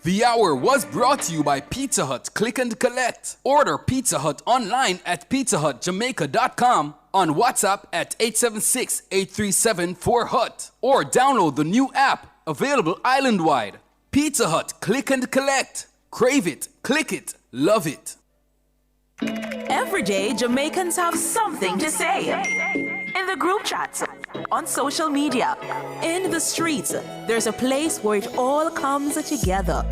The hour was brought to you by Pizza Hut Click and Collect. Order Pizza Hut online at pizzahutjamaica.com, on WhatsApp at 876-837-4HUT, or download the new app available island-wide. Pizza Hut Click and Collect. Crave it, click it, love it. Every day, Jamaicans have something to say. In the group chats, on social media, in the streets, there's a place where it all comes together.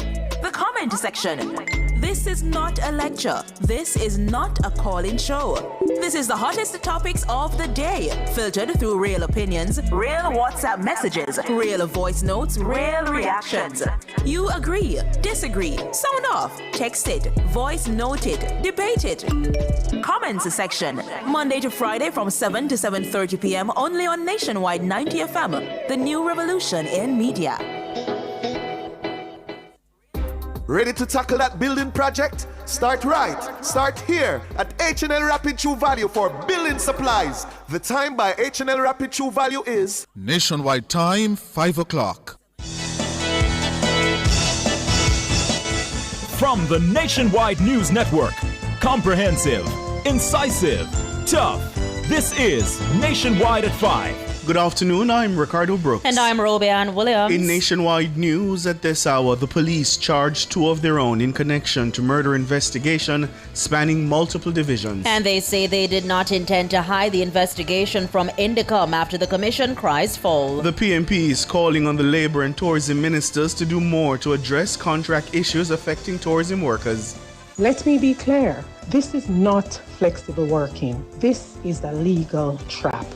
The comment section. This is not a lecture. This is not a call-in show. This is the hottest topics of the day, filtered through real opinions, real WhatsApp messages, real voice notes, real reactions. You agree, disagree, sound off, text it, voice note it, debate it. Comments section, Monday to Friday from 7 to 7:30 p.m. only on Nationwide 90 FM, the new revolution in media. Ready to tackle that building project? Start right. Start here at H&L Rapid True Value for building supplies. The time by H&L Rapid True Value is Nationwide time, 5 o'clock. From the Nationwide News Network, comprehensive, incisive, tough. This is Nationwide at 5. Good afternoon, I'm Ricardo Brooks. And I'm Robian Williams. In Nationwide News at this hour, the police charged two of their own in connection to murder investigation spanning multiple divisions. And they say they did not intend to hide the investigation from Indicom after the commission cries foul. The PMP is calling on the Labour and Tourism Ministers to do more to address contract issues affecting tourism workers. Let me be clear, this is not flexible working. This is a legal trap.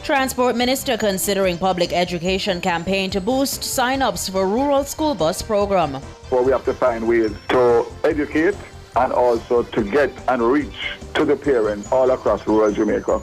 Transport Minister considering public education campaign to boost sign-ups for rural school bus program. So we have to find ways to educate and also to get and reach to the parents all across rural Jamaica.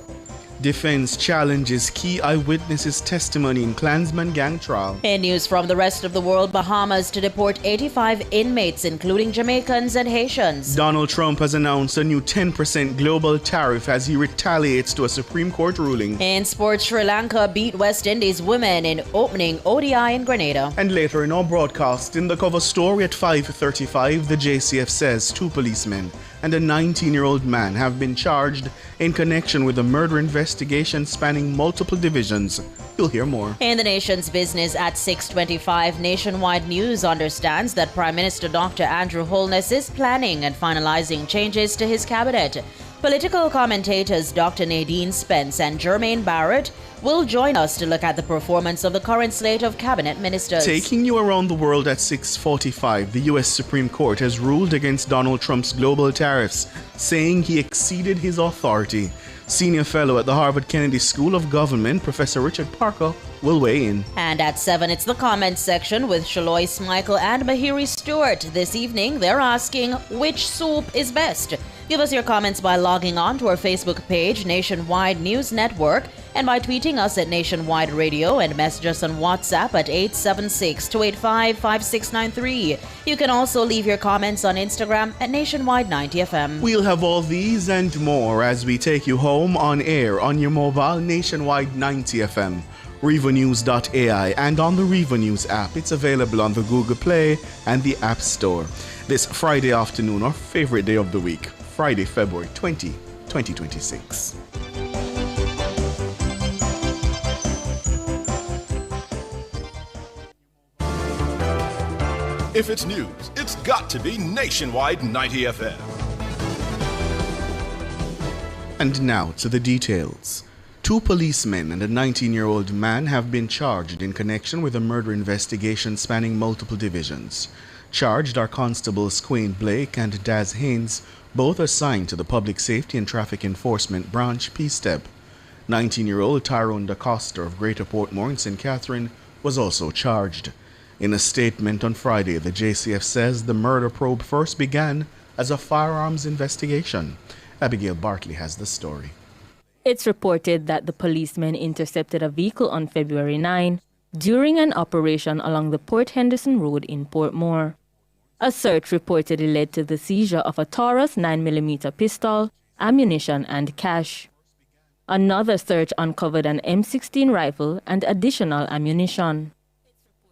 Defense challenges key eyewitnesses' testimony in Klansman gang trial. In news from the rest of the world, Bahamas to deport 85 inmates, including Jamaicans and Haitians. Donald Trump has announced a new 10% global tariff as he retaliates to a Supreme Court ruling. In sports, Sri Lanka beat West Indies women in opening ODI in Grenada. And later in our broadcast, in the cover story at 5:35, the JCF says two policemen and a 19-year-old man have been charged in connection with a murder investigation spanning multiple divisions. You'll hear more. In the nation's business at 6:25, Nationwide News understands that Prime Minister Dr. Andrew Holness is planning and finalizing changes to his cabinet. Political commentators Dr. Nadine Spence and Jermaine Barrett will join us to look at the performance of the current slate of cabinet ministers. Taking you around the world at 6:45, the U.S. Supreme Court has ruled against Donald Trump's global tariffs, saying he exceeded his authority. Senior fellow at the Harvard Kennedy School of Government, Professor Richard Parker, will weigh in. And at 7, it's the comments section with Shalois Michael and Mahiri Stewart. This evening, they're asking which soup is best. Give us your comments by logging on to our Facebook page, Nationwide News Network, and by tweeting us at Nationwide Radio and message us on WhatsApp at 876-285-5693. You can also leave your comments on Instagram at Nationwide 90 FM. We'll have all these and more as we take you home on air on your mobile Nationwide 90 FM, RevaNews.ai, and on the Reva News app. It's available on the Google Play and the App Store. This Friday afternoon, our favorite day of the week, Friday, February 20, 2026. If it's news, it's got to be Nationwide 90 FM. And now to the details. Two policemen and a 19-year-old man have been charged in connection with a murder investigation spanning multiple divisions. Charged are Constables Quayne Blake and Daz Haynes, both assigned to the Public Safety and Traffic Enforcement Branch, P-Step. 19-year-old Tyrone DaCosta of Greater Portmore in St. Catherine was also charged. In a statement on Friday, the JCF says the murder probe first began as a firearms investigation. Abigail Bartley has the story. It's reported that the policemen intercepted a vehicle on February 9 during an operation along the Port Henderson Road in Portmore. A search reportedly led to the seizure of a Taurus 9mm pistol, ammunition, and cash. Another search uncovered an M16 rifle and additional ammunition.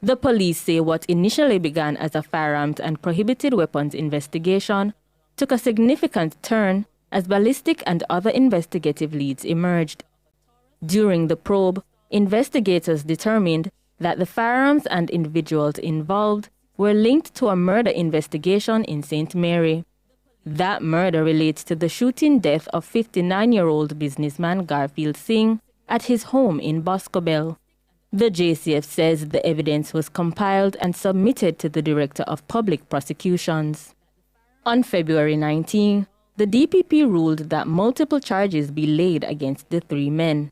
The police say what initially began as a firearms and prohibited weapons investigation took a significant turn as ballistic and other investigative leads emerged. During the probe, investigators determined that the firearms and individuals involved were linked to a murder investigation in St. Mary. That murder relates to the shooting death of 59-year-old businessman Garfield Singh at his home in Boscobel. The JCF says the evidence was compiled and submitted to the Director of Public Prosecutions. On February 19, the DPP ruled that multiple charges be laid against the three men.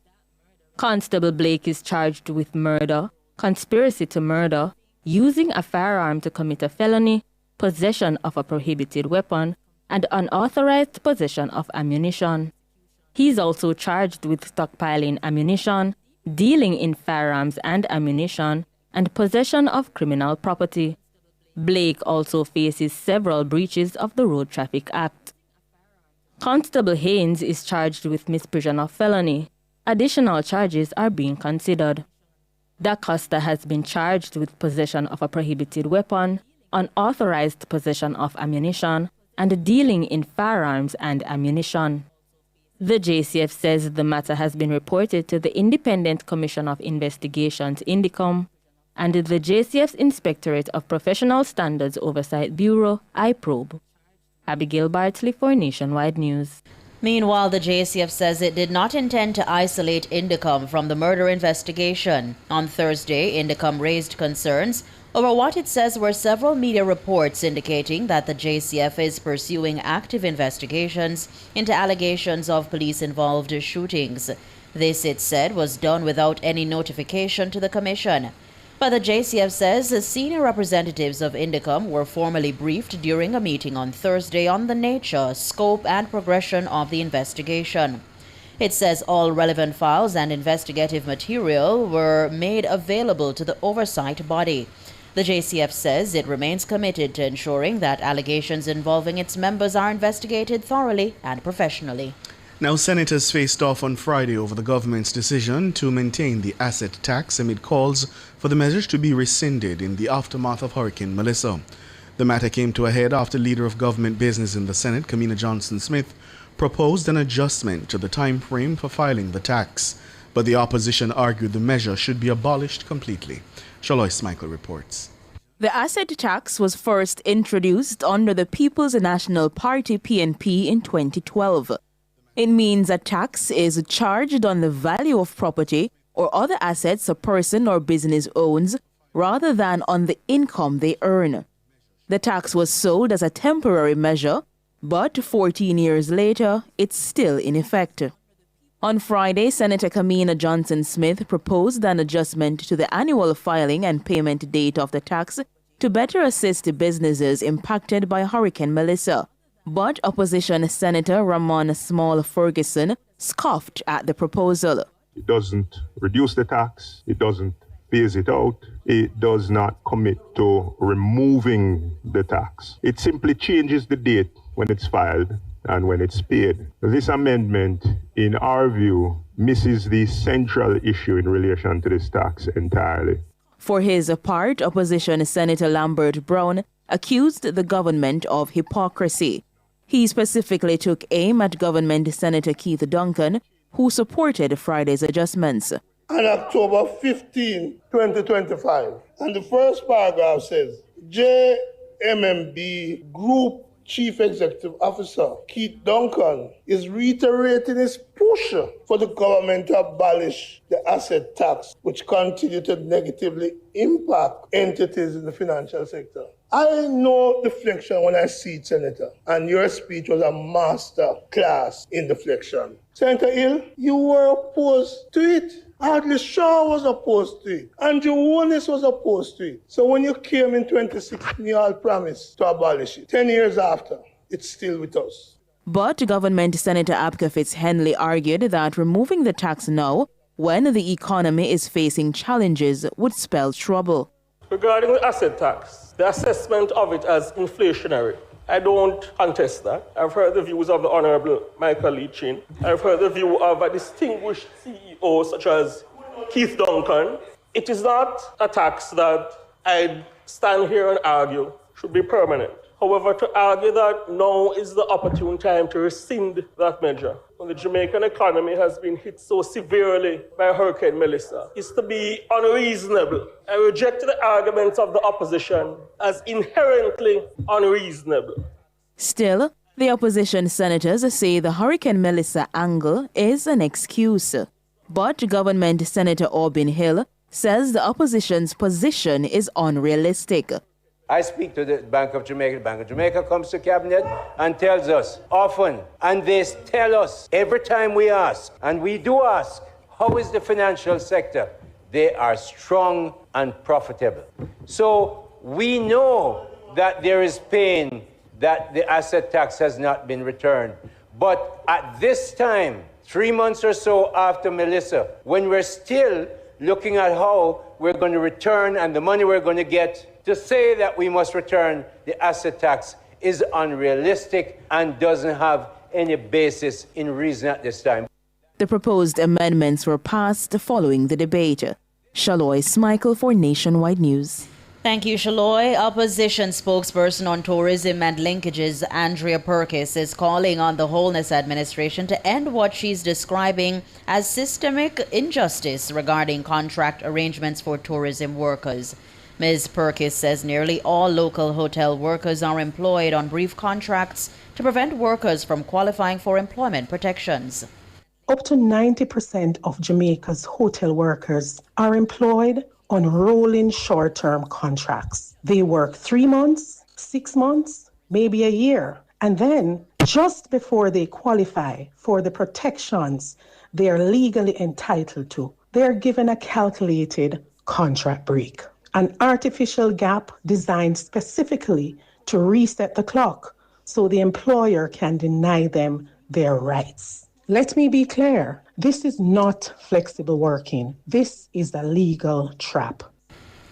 Constable Blake is charged with murder, conspiracy to murder, using a firearm to commit a felony, possession of a prohibited weapon, and unauthorized possession of ammunition. He is also charged with stockpiling ammunition, dealing in firearms and ammunition, and possession of criminal property. Blake also faces several breaches of the Road Traffic Act. Constable Haynes is charged with misprision of felony. Additional charges are being considered. Da Costa has been charged with possession of a prohibited weapon, unauthorized possession of ammunition, and dealing in firearms and ammunition. The JCF says the matter has been reported to the Independent Commission of Investigations, INDICOM, and the JCF's Inspectorate of Professional Standards Oversight Bureau, IPROBE. Abigail Bartley for Nationwide News. Meanwhile, the JCF says it did not intend to isolate INDICOM from the murder investigation. On Thursday, INDICOM raised concerns over what it says were several media reports indicating that the JCF is pursuing active investigations into allegations of police-involved shootings. This, it said, was done without any notification to the Commission. But the JCF says senior representatives of INDICOM were formally briefed during a meeting on Thursday on the nature, scope, and progression of the investigation. It says all relevant files and investigative material were made available to the oversight body. The JCF says it remains committed to ensuring that allegations involving its members are investigated thoroughly and professionally. Now, senators faced off on Friday over the government's decision to maintain the asset tax amid calls for the measures to be rescinded in the aftermath of Hurricane Melissa. The matter came to a head after Leader of Government Business in the Senate, Kamina Johnson-Smith, proposed an adjustment to the time frame for filing the tax, but the opposition argued the measure should be abolished completely. Shalois Michael reports. The asset tax was first introduced under the People's National Party PNP in 2012. It means a tax is charged on the value of property or other assets a person or business owns rather than on the income they earn. The tax was sold as a temporary measure, but 14 years later, it's still in effect. On Friday, Senator Kamina Johnson-Smith proposed an adjustment to the annual filing and payment date of the tax to better assist businesses impacted by Hurricane Melissa. But opposition Senator Ramon Small Ferguson scoffed at the proposal. It doesn't reduce the tax, it doesn't phase it out, it does not commit to removing the tax. It simply changes the date when it's filed and when it's paid. This amendment, in our view, misses the central issue in relation to this tax entirely. For his part, opposition Senator Lambert Brown accused the government of hypocrisy. He specifically took aim at Government Senator Keith Duncan, who supported Friday's adjustments. On October 15, 2025, and the first paragraph says, JMMB Group Chief Executive Officer Keith Duncan is reiterating his push for the government to abolish the asset tax, which continue to negatively impact entities in the financial sector. I know deflection when I see it, Senator, and your speech was a master class in deflection. Senator Hill, you were opposed to it. Hardly Shaw was opposed to it. Andrew Holness was opposed to it. So when you came in 2016, you all promised to abolish it. 10 years after, it's still with us. But Government Senator Abka Fitz-Henley argued that removing the tax now, when the economy is facing challenges, would spell trouble. Regarding the asset tax, the assessment of it as inflationary, I don't contest that. I've heard the views of the Honorable Michael Lee Chin. I've heard the view of a distinguished CEO such as Keith Duncan. It is not a tax that I stand here and argue should be permanent. However, to argue that now is the opportune time to rescind that measure when the Jamaican economy has been hit so severely by Hurricane Melissa is to be unreasonable. I reject the arguments of the opposition as inherently unreasonable. Still, the opposition senators say the Hurricane Melissa angle is an excuse. But Government Senator Aubin Hill says the opposition's position is unrealistic. I speak to the Bank of Jamaica. The Bank of Jamaica comes to Cabinet and tells us often, and they tell us every time we ask, and we do ask, how is the financial sector? They are strong and profitable. So we know that there is pain that the asset tax has not been returned. But at this time, 3 months or so after Melissa, when we're still looking at how we're going to return and the money we're going to get, to say that we must return the asset tax is unrealistic and doesn't have any basis in reason at this time. The proposed amendments were passed following the debate. Shaloy Smichael for Nationwide News. Thank you, Shaloy. Opposition spokesperson on tourism and linkages, Andrea Perkis, is calling on the Holness administration to end what she's describing as systemic injustice regarding contract arrangements for tourism workers. Ms. Perkis says nearly all local hotel workers are employed on brief contracts to prevent workers from qualifying for employment protections. Up to 90% of Jamaica's hotel workers are employed on rolling short-term contracts. They work 3 months, 6 months, maybe a year. And then, just before they qualify for the protections they are legally entitled to, they are given a calculated contract break. An artificial gap designed specifically to reset the clock so the employer can deny them their rights. Let me be clear, this is not flexible working. This is a legal trap.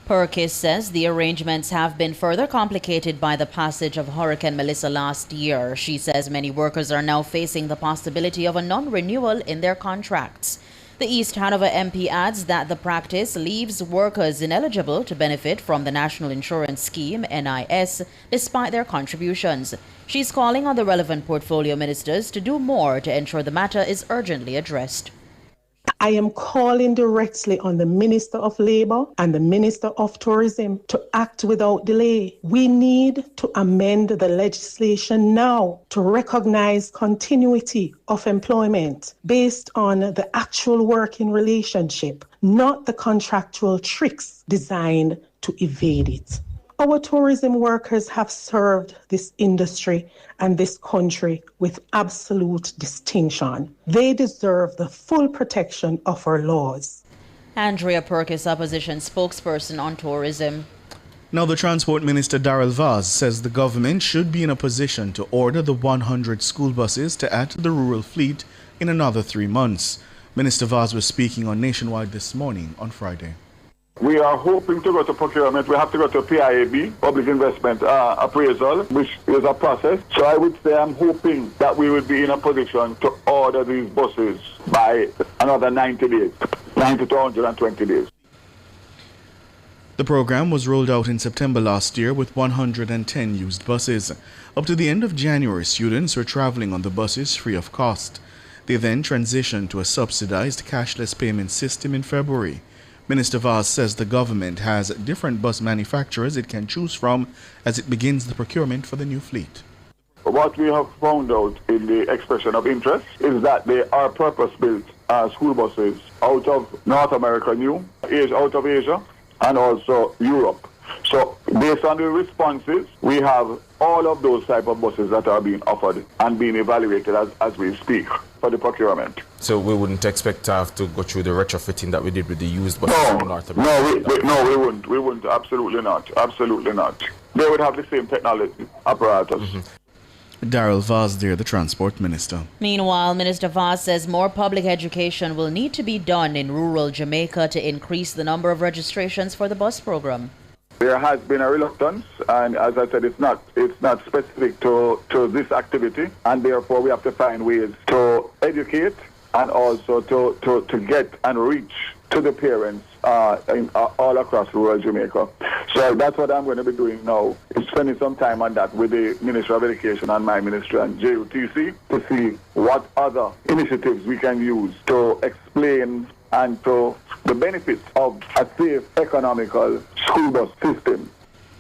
Perkis says the arrangements have been further complicated by the passage of Hurricane Melissa last year. She says many workers are now facing the possibility of a non-renewal in their contracts. The East Hanover MP adds that the practice leaves workers ineligible to benefit from the National Insurance Scheme, NIS, despite their contributions. She's calling on the relevant portfolio ministers to do more to ensure the matter is urgently addressed. I am calling directly on the Minister of Labour and the Minister of Tourism to act without delay. We need to amend the legislation now to recognize continuity of employment based on the actual working relationship, not the contractual tricks designed to evade it. Our tourism workers have served this industry and this country with absolute distinction. They deserve the full protection of our laws. Andrea Perkis, opposition spokesperson on tourism. Now, the Transport Minister Darrell Vaz says the government should be in a position to order the 100 school buses to add to the rural fleet in another 3 months. Minister Vaz was speaking on Nationwide this morning on Friday. We are hoping to go to procurement. We have to go to PIAB, Public Investment Appraisal, which is a process. So I would say I'm hoping that we will be in a position to order these buses by another 90 days, 90 to 120 days. The program was rolled out in September last year with 110 used buses. Up to the end of January, students were traveling on the buses free of cost. They then transitioned to a subsidized cashless payment system in February. Minister Vaz says the government has different bus manufacturers it can choose from as it begins the procurement for the new fleet. What we have found out in the expression of interest is that they are purpose-built school buses out of North America, out of Asia, and also Europe. So based on the responses, we have all of those type of buses that are being offered and being evaluated as we speak for the procurement. So we wouldn't expect to have to go through the retrofitting that we did with the used buses in North America? No, we wouldn't. We wouldn't. Absolutely not. Absolutely not. They would have the same technology apparatus. Darrell Vaz there, the Transport Minister. Meanwhile, Minister Vaz says more public education will need to be done in rural Jamaica to increase the number of registrations for the bus program. There has been a reluctance, and as I said, it's not specific to this activity, and therefore we have to find ways to educate and also to get and reach to the parents all across rural Jamaica. So that's what I'm going to be doing now, is spending some time on that with the Ministry of Education and my ministry and JUTC to see what other initiatives we can use to explain and to the benefits of a safe, economical school bus system.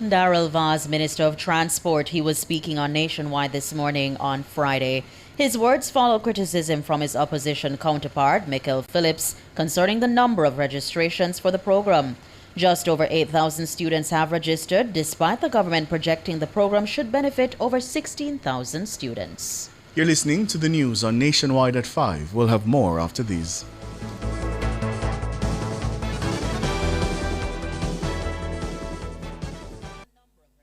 Darrell Vaz, Minister of Transport, he was speaking on Nationwide this morning on Friday. His words follow criticism from his opposition counterpart, Michael Phillips, concerning the number of registrations for the program. Just over 8,000 students have registered, despite the government projecting the program should benefit over 16,000 students. You're listening to the news on Nationwide at 5. We'll have more after these.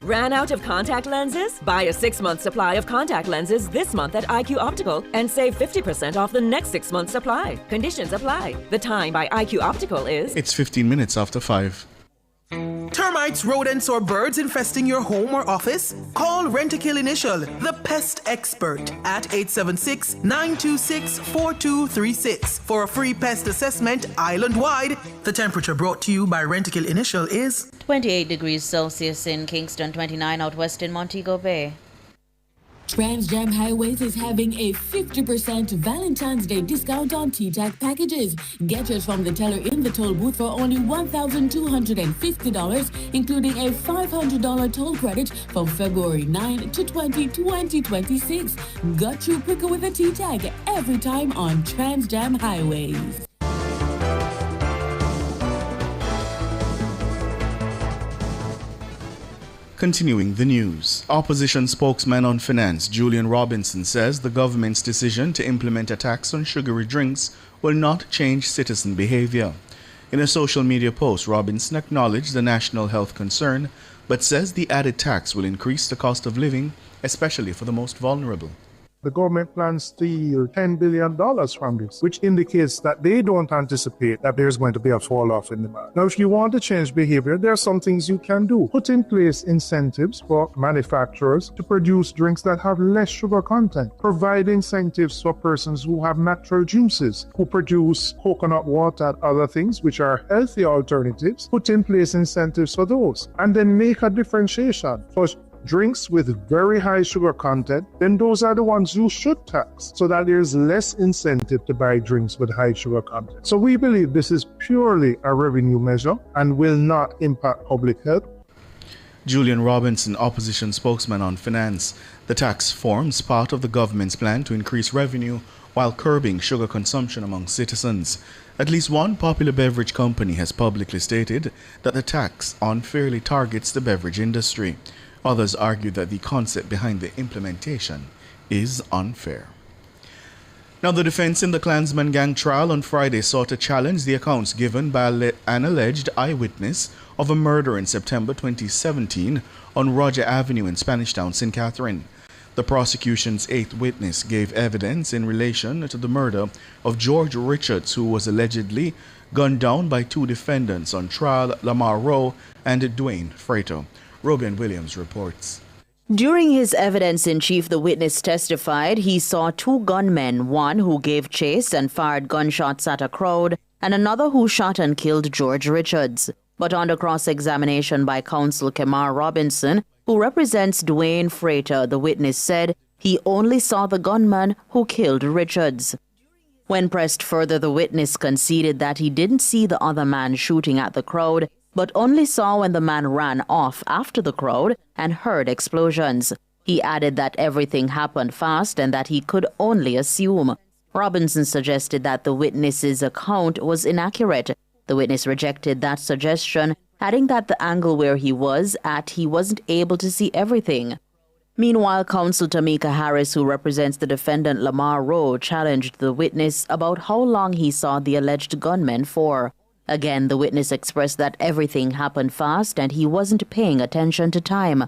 Ran out of contact lenses? Buy a 6-month supply of contact lenses this month at IQ Optical and save 50% off the next 6-month supply. Conditions apply. The time by IQ Optical is... It's 15 minutes after 5. Termites, rodents, or birds infesting your home or office? Call Rentokil Initial, the pest expert, at 876-926-4236 for a free pest assessment island-wide. The temperature brought to you by Rentokil Initial is 28 degrees Celsius in Kingston, 29 out west in Montego Bay. TransJam Highways is having a 50% Valentine's Day discount on T-Tac packages. Get yours from the teller in the toll booth for only $1,250, including a $500 toll credit from February 9 to 2026. Got you quicker with a T-Tac every time on TransJam Highways. Continuing the news, opposition spokesman on finance Julian Robinson says the government's decision to implement a tax on sugary drinks will not change citizen behavior. In a social media post, Robinson acknowledged the national health concern, but says the added tax will increase the cost of living, especially for the most vulnerable. The government plans to yield $10 billion from this, which indicates that they don't anticipate that there's going to be a fall off in demand. Now, if you want to change behavior, there are some things you can do. Put in place incentives for manufacturers to produce drinks that have less sugar content. Provide incentives for persons who have natural juices, who produce coconut water and other things, which are healthy alternatives. Put in place incentives for those. And then make a differentiation for drinks with very high sugar content, then those are the ones you should tax so that there's less incentive to buy drinks with high sugar content. So we believe this is purely a revenue measure and will not impact public health. Julian Robinson, opposition spokesman on finance. The tax forms part of the government's plan to increase revenue while curbing sugar consumption among citizens. At least one popular beverage company has publicly stated that the tax unfairly targets the beverage industry. Others argue that the concept behind the implementation is unfair. Now, the defense in the Klansman gang trial on Friday sought to challenge the accounts given by an alleged eyewitness of a murder in September 2017 on Roger Avenue in Spanish Town, St. Catherine. The prosecution's 8th witness gave evidence in relation to the murder of George Richards, who was allegedly gunned down by 2 defendants on trial, Lamar Rowe and Dwayne Frater. Robin Williams reports. During his evidence in chief, the witness testified he saw 2 gunmen, one who gave chase and fired gunshots at a crowd, and another who shot and killed George Richards. But under cross-examination by counsel Kemar Robinson, who represents Dwayne Frater, the witness said he only saw the gunman who killed Richards. When pressed further, the witness conceded that he didn't see the other man shooting at the crowd, but only saw when the man ran off after the crowd and heard explosions. He added that everything happened fast and that he could only assume. Robinson suggested that the witness's account was inaccurate. The witness rejected that suggestion, adding that the angle where he was at, he wasn't able to see everything. Meanwhile, counsel Tamika Harris, who represents the defendant Lamar Rowe, challenged the witness about how long he saw the alleged gunmen for. Again, the witness expressed that everything happened fast and he wasn't paying attention to time.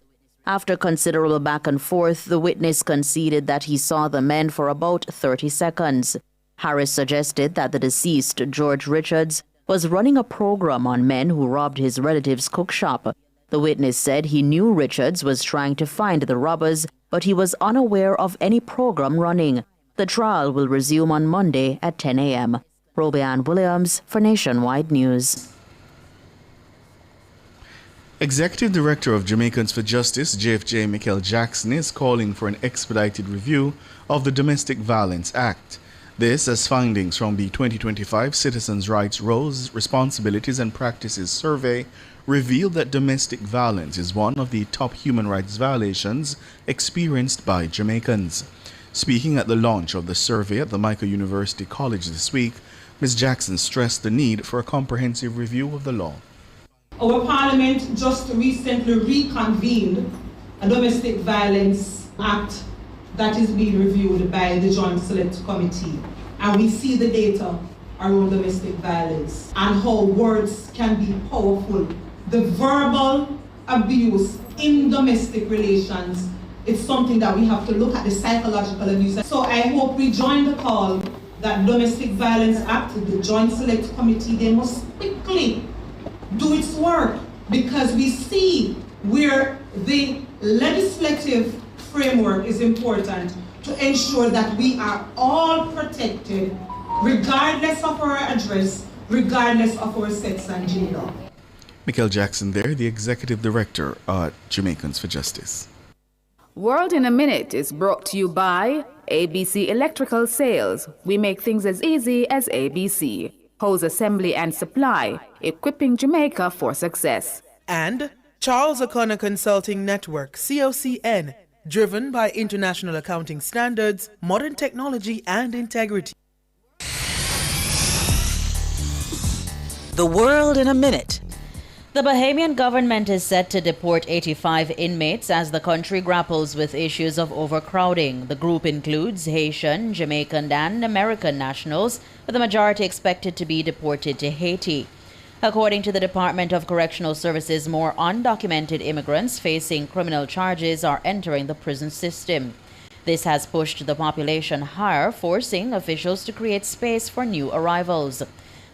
After considerable back and forth, the witness conceded that he saw the men for about 30 seconds. Harris suggested that the deceased, George Richards, was running a program on men who robbed his relative's cook shop. The witness said he knew Richards was trying to find the robbers, but he was unaware of any program running. The trial will resume on Monday at 10 a.m. Robianne Williams for Nationwide News. Executive Director of Jamaicans for Justice, JFJ Michael Jackson, is calling for an expedited review of the Domestic Violence Act. This as findings from the 2025 Citizens' Rights Roles, Responsibilities and Practices Survey revealed that domestic violence is one of the top human rights violations experienced by Jamaicans. Speaking at the launch of the survey at the Michael University College this week, Ms. Jackson stressed the need for a comprehensive review of the law. Our Parliament just recently reconvened a Domestic Violence Act that is being reviewed by the Joint Select Committee. And we see the data around domestic violence and how words can be powerful. The verbal abuse in domestic relations, it's something that we have to look at, the psychological abuse. So I hope we join the call that Domestic Violence Act, the Joint Select Committee, they must quickly do its work, because we see where the legislative framework is important to ensure that we are all protected regardless of our address, regardless of our sex and gender. Michael Jackson there, the Executive Director at Jamaicans for Justice. World in a Minute is brought to you by ABC Electrical Sales. We make things as easy as ABC. Hose Assembly and Supply, equipping Jamaica for success. And Charles O'Connor Consulting Network, COCN, driven by international accounting standards, modern technology and integrity. The World in a Minute. The Bahamian government is set to deport 85 inmates as the country grapples with issues of overcrowding. The group includes Haitian, Jamaican, and American nationals, with the majority expected to be deported to Haiti. According to the Department of Correctional Services, more undocumented immigrants facing criminal charges are entering the prison system. This has pushed the population higher, forcing officials to create space for new arrivals.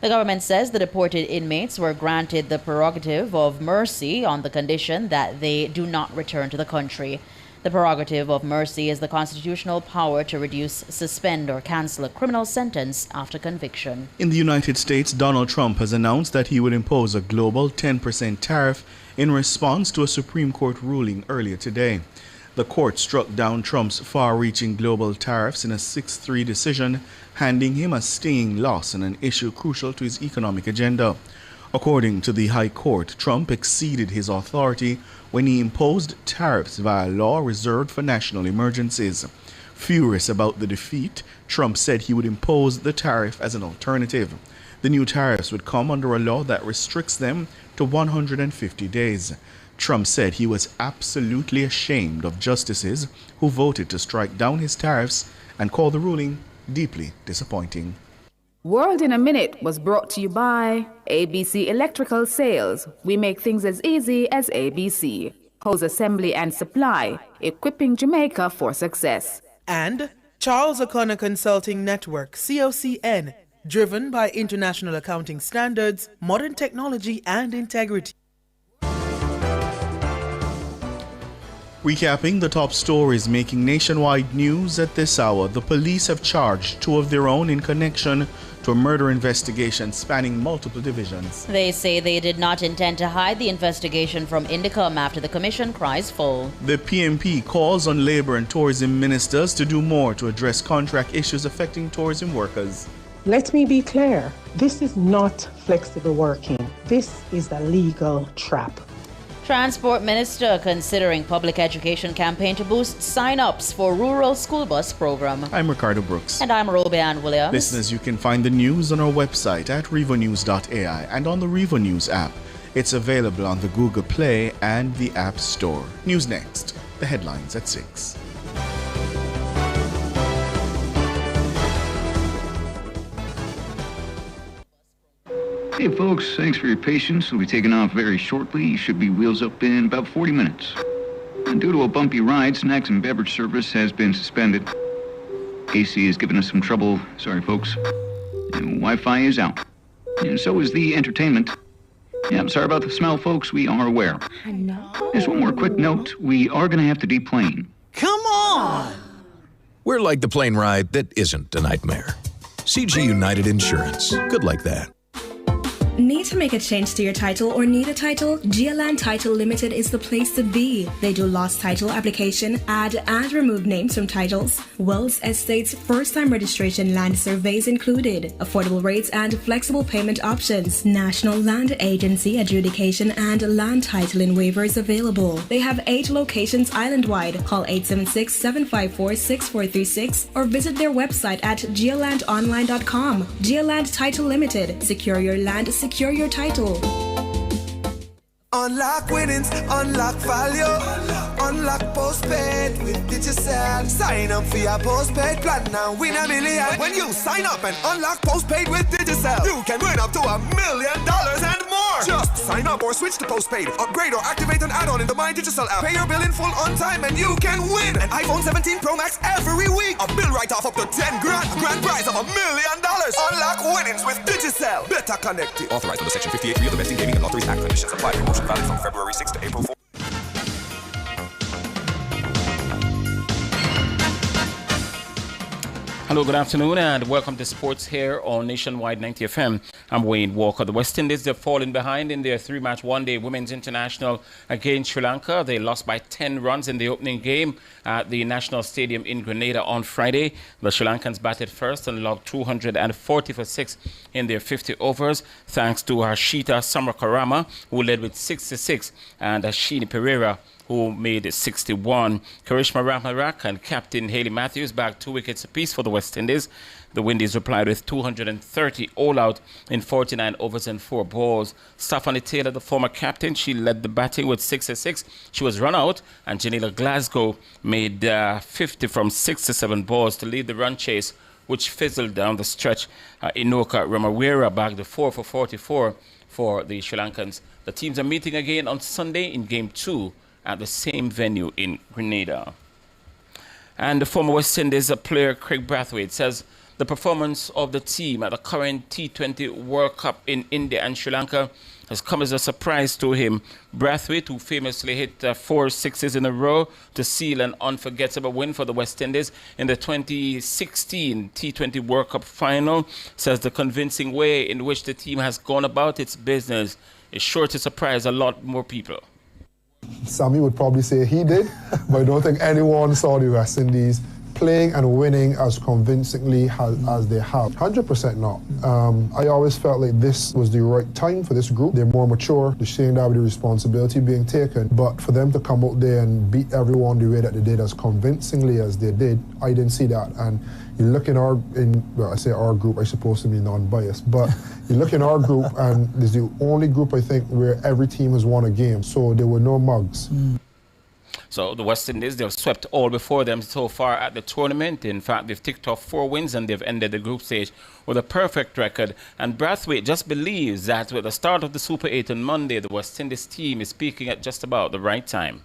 The government says the deported inmates were granted the prerogative of mercy on the condition that they do not return to the country. The prerogative of mercy is the constitutional power to reduce, suspend, or cancel a criminal sentence after conviction. In the United States, Donald Trump has announced that he would impose a global 10% tariff in response to a Supreme Court ruling earlier today. The court struck down Trump's far-reaching global tariffs in a 6-3 decision, handing him a stinging loss on an issue crucial to his economic agenda. According to the High Court, Trump exceeded his authority when he imposed tariffs via law reserved for national emergencies. Furious about the defeat, Trump said he would impose the tariff as an alternative. The new tariffs would come under a law that restricts them to 150 days. Trump said he was absolutely ashamed of justices who voted to strike down his tariffs and called the ruling deeply disappointing. World in a Minute was brought to you by ABC Electrical Sales. We make things as easy as ABC. Hose Assembly and Supply, equipping Jamaica for success. And Charles O'Connor Consulting Network, COCN, driven by international accounting standards, modern technology and integrity. Recapping the top stories making nationwide news at this hour, the police have charged two of their own in connection to a murder investigation spanning multiple divisions. They say they did not intend to hide the investigation from Indicom after the commission cries foul. The PMP calls on Labour and Tourism ministers to do more to address contract issues affecting tourism workers. Let me be clear, this is not flexible working. This is a legal trap. Transport Minister considering public education campaign to boost sign-ups for rural school bus program. I'm Ricardo Brooks. And I'm Robianne Williams. Listeners, you can find the news on our website at revonews.ai and on the Revo News app. It's available on the Google Play and the App Store. News next. The headlines at 6. Hey folks, thanks for your patience. We'll be taking off very shortly. You should be wheels up in about 40 minutes. And due to a bumpy ride, snacks and beverage service has been suspended. AC has given us some trouble. Sorry folks. And Wi-Fi is out. And so is the entertainment. Yeah, I'm sorry about the smell folks. We are aware. I know. Just one more quick note. We are going to have to deplane. Come on! We're like the plane ride that isn't a nightmare. CG United Insurance. Good like that. Need to make a change to your title or need a title? GeoLand Title Limited is the place to be. They do lost title application, add and remove names from titles, wills, estates, first-time registration, land surveys included, affordable rates and flexible payment options, National Land Agency adjudication and land titling waivers available. They have 8 locations island-wide. Call 876-754-6436 or visit their website at geolandonline.com. GeoLand Title Limited. Secure your land, secure your title. Unlock winnings, unlock value, unlock postpaid with Digicel. Sign up for your postpaid plan now, win $1 million. When you sign up and unlock postpaid with Digicel, you can win up to $1 million and more. Just sign up or switch to postpaid, upgrade or activate an add-on in the My Digicel app. Pay your bill in full on time and you can win an iPhone 17 Pro Max every week. A bill write-off up to 10 grand, a grand prize of $1 million. Unlock winnings with Digicel. Better connected. Authorized under Section 58 of the Betting, Gaming and Lotteries Act. Conditions apply. Promotion valid from February 6 to April 4. Hello, good afternoon, and welcome to Sports here on Nationwide 90 FM. I'm Wayne Walker. The West Indies, they've fallen behind in their 3-match one-day Women's International against Sri Lanka. They lost by 10 runs in the opening game at the National Stadium in Grenada on Friday. The Sri Lankans batted first and logged 240 for 6 in their 50 overs, thanks to Harshita Samarakarama, who led with 66, and Ashini Pereira, who made it 61. Karishma Ramarak and Captain Hayley Matthews bagged 2 wickets apiece for the West Indies. The Windies replied with 230 all out in 49 overs and 4 balls. Stephanie Taylor, the former captain, she led the batting with 66. She was run out, and Janila Glasgow made 50 from 67 balls to lead the run chase, which fizzled down the stretch. Inoka Ramawira bagged the 4 for 44 for the Sri Lankans. The teams are meeting again on Sunday in Game 2 at the same venue in Grenada. And the former West Indies player Craig Brathwaite says the performance of the team at the current T20 World Cup in India and Sri Lanka has come as a surprise to him. Brathwaite, who famously hit 4 sixes in a row to seal an unforgettable win for the West Indies in the 2016 T20 World Cup final, says the convincing way in which the team has gone about its business is sure to surprise a lot more people. Sammy would probably say he did, but I don't think anyone saw the West Indies playing and winning as convincingly as they have. 100% not. I always felt like this was the right time for this group. They're more mature, they're seeing that with the responsibility being taken, but for them to come out there and beat everyone the way that they did, as convincingly as they did, I didn't see that. And you look in our group, I'm supposed to be non-biased, but you look in our group and it's the only group, I think, where every team has won a game, so there were no mugs. So the West Indies, they've swept all before them so far at the tournament. In fact, they've ticked off 4 wins and they've ended the group stage with a perfect record. And Brathwaite just believes that with the start of the Super 8 on Monday, the West Indies team is peaking at just about the right time.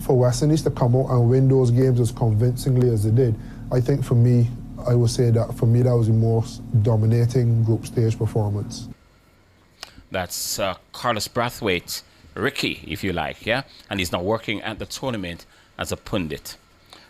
For West Indies to come out and win those games as convincingly as they did, I think for me, I would say that for me that was the most dominating group stage performance. That's Carlos Brathwaite. Ricky, if you like, yeah? And he's now working at the tournament as a pundit.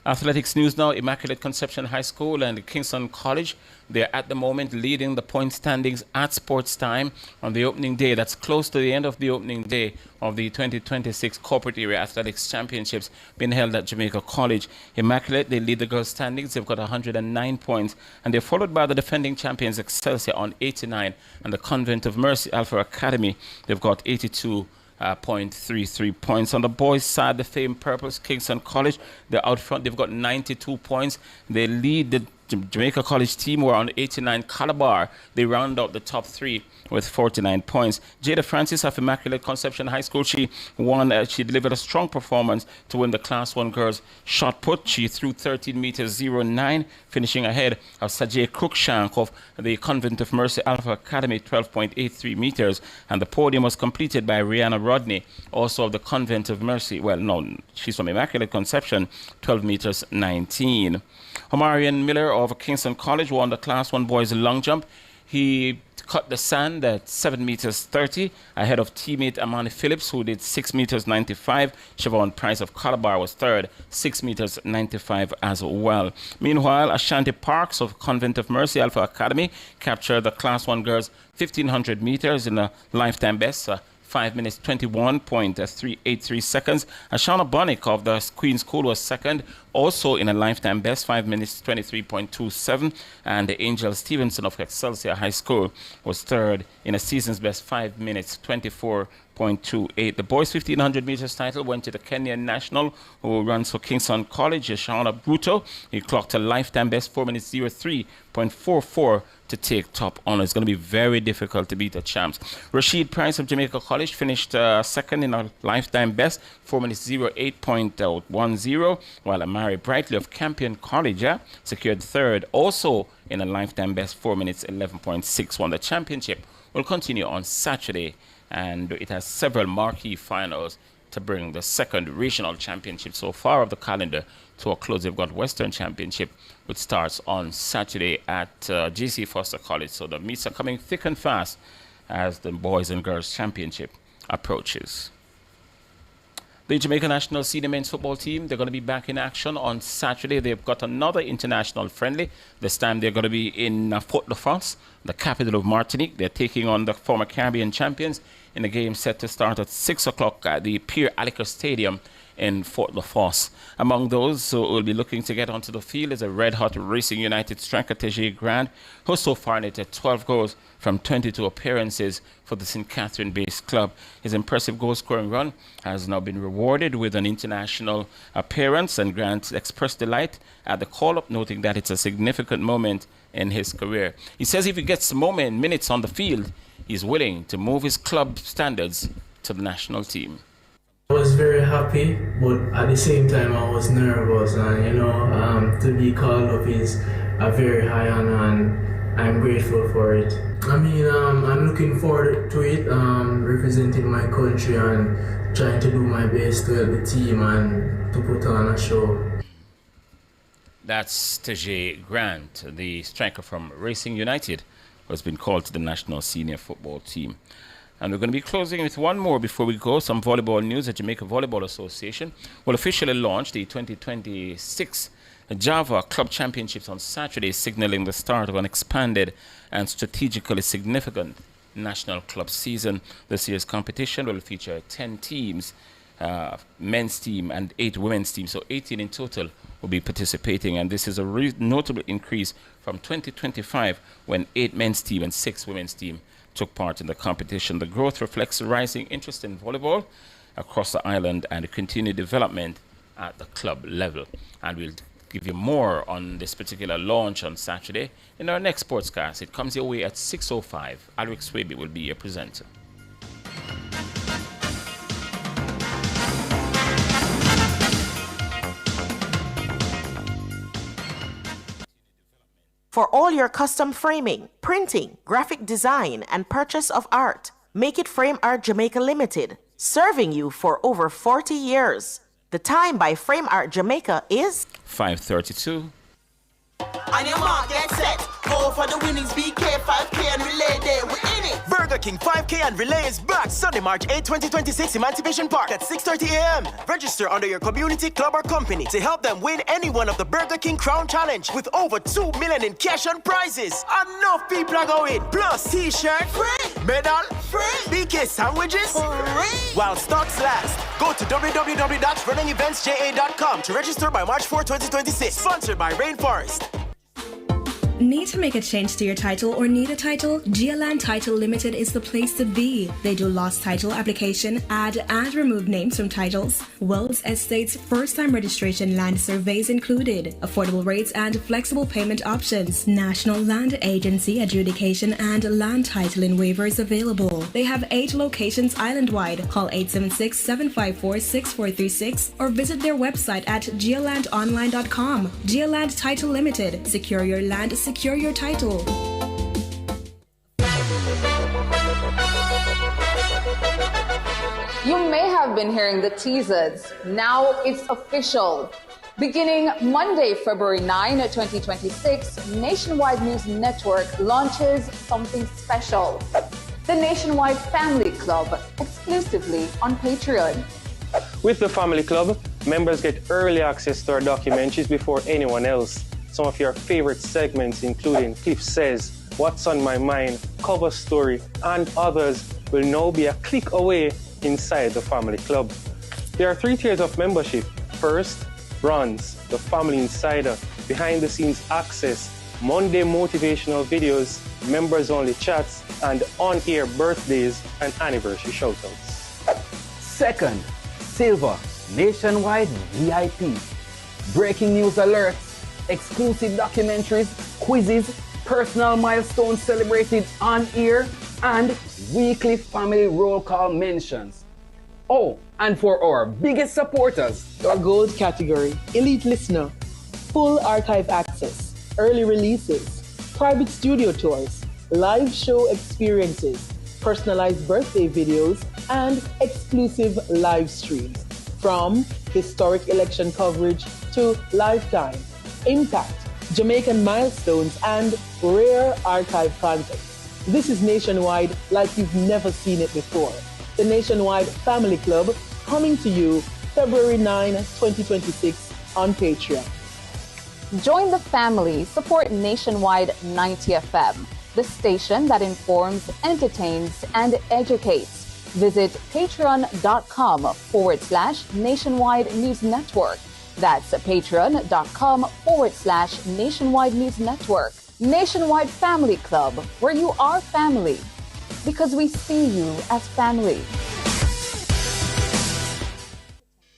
Athletics news now. Immaculate Conception High School and Kingston College, they're at the moment leading the point standings at Sports Time on the opening day. That's close to the end of the opening day of the 2026 Corporate Area Athletics Championships being held at Jamaica College. Immaculate, they lead the girls' standings. They've got 109 points, and they're followed by the defending champions Excelsior on 89, and the Convent of Mercy Alpha Academy, they've got 82.33 points. On the boys' side, the famed Purples, Kingston College, they're out front. They've got 92 points. They lead the Jamaica College team, who are on 89. Calabar, they round out the top 3 with 49 points. Jada Francis of Immaculate Conception High School, she delivered a strong performance to win the Class 1 girls shot put. She threw 13 meters 09, finishing ahead of Sajay Cruikshank of the Convent of Mercy Alpha Academy, 12.83 meters. And the podium was completed by Rihanna Rodney, also of the Convent of Mercy. Well, no, she's from Immaculate Conception, 12 meters 19. Omarion Miller of Kingston College won the Class 1 boys long jump. He cut the sand at 7 meters 30 ahead of teammate Amani Phillips, who did 6 meters 95. Siobhan Price of Calabar was third, 6 meters 95 as well. Meanwhile, Ashanti Parks of Convent of Mercy Alpha Academy captured the Class 1 girls 1500 meters in a lifetime best, 5 minutes 21.383 seconds. Ashana Bonnick of the Queen's School was second, also in a lifetime best, 5 minutes 23.27. And Angel Stevenson of Excelsior High School was third in a season's best, 5 minutes 24.28. The boys 1500 meters title went to the Kenyan national who runs for Kingston College, Ashana Bruto. He clocked a lifetime best, 4 minutes 03.44 to take top honor. It's going to be very difficult to beat the champs. Rashid Price of Jamaica College finished second in a lifetime best, 4 minutes 08.10, while Amari Brightly of Campion College secured third, also in a lifetime best, 4 minutes 11.61. The championship will continue on Saturday, and it has several marquee finals to bring the second regional championship so far of the calendar to a close. They've got Western Championship, which starts on Saturday at GC Foster College. So the meets are coming thick and fast as the Boys and Girls Championship approaches. The Jamaica National Senior Men's Football Team, they're going to be back in action on Saturday. They've got another international friendly. This time they're going to be in Fort-de-France, the capital of Martinique. They're taking on the former Caribbean champions in a game set to start at 6 o'clock at the Pierre Alicker Stadium in Fort-de-France. Among those who will be looking to get onto the field is a red-hot Racing United striker, Teje Grant, who so far netted 12 goals from 22 appearances for the St. Catherine-based club. His impressive goal-scoring run has now been rewarded with an international appearance, and Grant expressed delight at the call-up, noting that it's a significant moment in his career. He says if he gets minutes on the field, he's willing to move his club standards to the national team. I was very happy, but at the same time I was nervous, and to be called up is a very high honor, and I'm grateful for it. I'm looking forward to it, representing my country and trying to do my best to help the team and to put on a show. That's Teje Grant, the striker from Racing United, who has been called to the national senior football team. And we're going to be closing with one more before we go. Some volleyball news. The Jamaica Volleyball Association will officially launch the 2026 Java Club Championships on Saturday, signaling the start of an expanded and strategically significant national club season. This year's competition will feature 10 teams, men's team and 8 women's teams, so 18 in total will be participating, and this is a notable increase from 2025 when 8 men's team and 6 women's team took part in the competition. The growth reflects rising interest in volleyball across the island and continued development at the club level. And we'll give you more on this particular launch on Saturday in our next sportscast. It comes your way at 6:05. Alric Swaby will be your presenter. For all your custom framing, printing, graphic design, and purchase of art, Make It Frame Art Jamaica Limited, serving you for over 40 years. The time by Frame Art Jamaica is 5:32. On your mark, get set. Go for the winnings, BK, 5K and relay day. We're in it. Burger King 5K and relay is back Sunday, March 8, 2026, Emancipation Park at 6:30 a.m. Register under your community, club, or company to help them win any one of the Burger King Crown Challenge with over $2 million in cash and prizes. Enough people are going. Plus T-shirt, free. Medal, free. BK sandwiches, free. While stocks last. Go to www.runningeventsja.com to register by March 4, 2026. Sponsored by Rainforest. Need to make a change to your title or need a title? GLand Title Limited is the place to be. They do lost title application, add and remove names from titles, wills, estates, first-time registration, land surveys included, affordable rates and flexible payment options, National Land Agency adjudication and land titling waivers available. They have 8 locations island-wide. Call 876-754-6436 or visit their website at geolandonline.com. GLand Title Limited. Secure your land, secure your title. You may have been hearing the teasers. Now it's official. Beginning Monday, February 9, 2026, Nationwide News Network launches something special. The Nationwide Family Club, exclusively on Patreon. With the Family Club, members get early access to our documentaries before anyone else. Some of your favorite segments, including Cliff Says, What's on My Mind, Cover Story, and others, will now be a click away inside the Family Club. There are 3 tiers of membership. First, Bronze, the Family Insider, behind-the-scenes access, Monday motivational videos, members-only chats, and on-air birthdays and anniversary shoutouts. Second, Silver, Nationwide VIP. Breaking news alerts, exclusive documentaries, quizzes, personal milestones celebrated on air, and weekly family roll call mentions. Oh, and for our biggest supporters, our gold category, elite listener, full archive access, early releases, private studio tours, live show experiences, personalized birthday videos, and exclusive live streams. From historic election coverage to lifetime, impact, Jamaican milestones, and rare archive content. This is Nationwide like you've never seen it before. The Nationwide Family Club, coming to you February 9, 2026 on Patreon. Join the family, support Nationwide 90 FM, the station that informs, entertains, and educates. Visit patreon.com/Nationwide News Network. That's patreon.com/Nationwide News Network. Nationwide Family Club, where you are family, because we see you as family.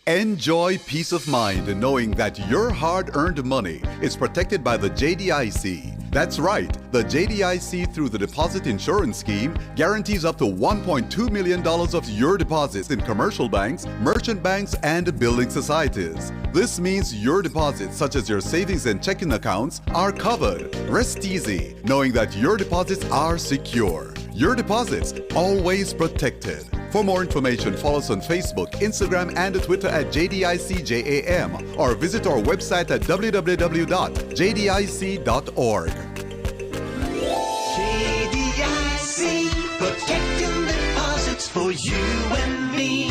Enjoy peace of mind in knowing that your hard-earned money is protected by the JDIC. That's right, the JDIC through the Deposit Insurance Scheme guarantees up to $1.2 million of your deposits in commercial banks, merchant banks, and building societies. This means your deposits, such as your savings and checking accounts, are covered. Rest easy, knowing that your deposits are secure. Your deposits always protected. For more information, follow us on Facebook, Instagram, and Twitter at JDICJAM, or visit our website at www.jdic.org. JDIC, protecting deposits for you and me.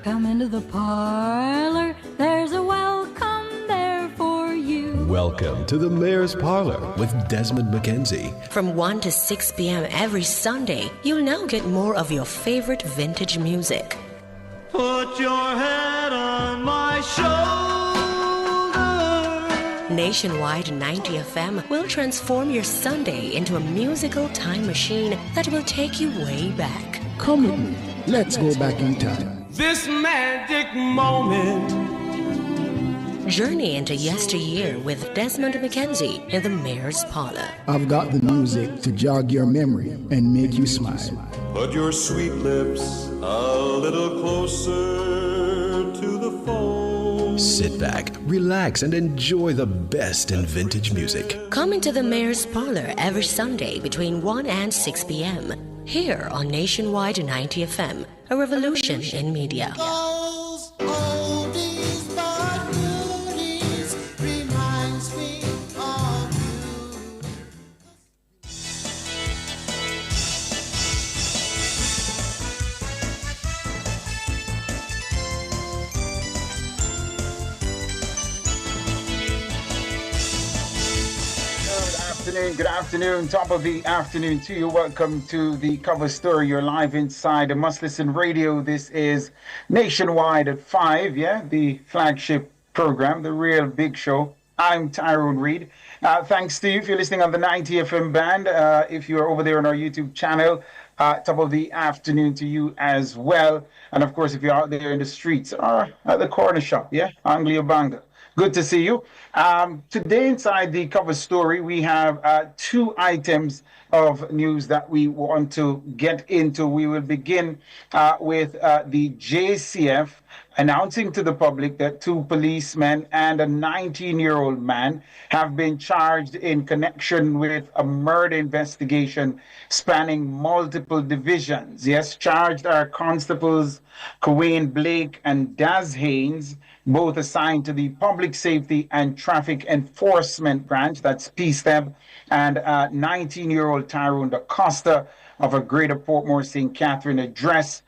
Come into the parlor, there's a welcome there for you. Welcome to the Mayor's Parlor with Desmond McKenzie. From 1 to 6 p.m. every Sunday, you'll now get more of your favorite vintage music. Put your head on my shoulder. Nationwide 90 FM will transform your Sunday into a musical time machine that will take you way back. Come with me. Let's go back in time. This magic moment. Journey into yesteryear with Desmond McKenzie in the Mayor's Parlor. I've got the music to jog your memory and make you smile. Put your sweet lips a little closer to the phone. Sit back, relax, and enjoy the best in vintage music. Come into the Mayor's Parlor every Sunday between 1 and 6 p.m. here on Nationwide 90 FM, a revolution in media. Good afternoon, top of the afternoon to you. Welcome to the Cover Story. You're live inside the Must Listen Radio. This is Nationwide at 5, the flagship program, the real big show. I'm Tyrone Reed. Thanks to you if you're listening on the 90 FM band. If you're over there on our YouTube channel, top of the afternoon to you as well. And of course, if you're out there in the streets or at the corner shop, Anglia Banga. Good to see you. Today inside the Cover Story, we have 2 items of news that we want to get into. We will begin with the JCF announcing to the public that 2 policemen and a 19-year-old man have been charged in connection with a murder investigation spanning multiple divisions. Yes, charged are Constables Kawane Blake and Daz Haynes, both assigned to the Public Safety and Traffic Enforcement Branch, that's PSTEB, and 19-year-old Tyrone Acosta of a Greater Portmore St. Catherine address.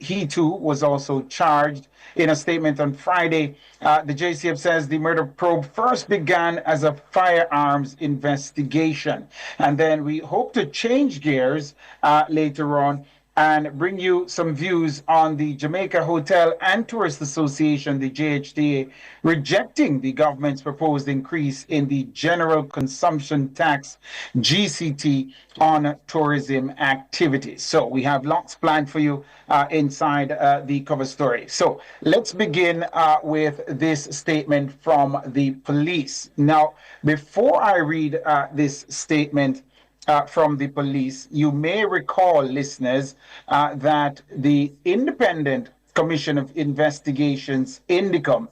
He too was also charged. In a statement on Friday, the JCF says the murder probe first began as a firearms investigation. And then we hope to change gears later on and bring you some views on the Jamaica Hotel and Tourist Association, the JHTA, rejecting the government's proposed increase in the General Consumption Tax, GCT, on tourism activities. So we have lots planned for you inside the cover story. So let's begin with this statement from the police. Now, before I read this statement from the police, you may recall, listeners, that the Independent Commission of Investigations, INDECOM,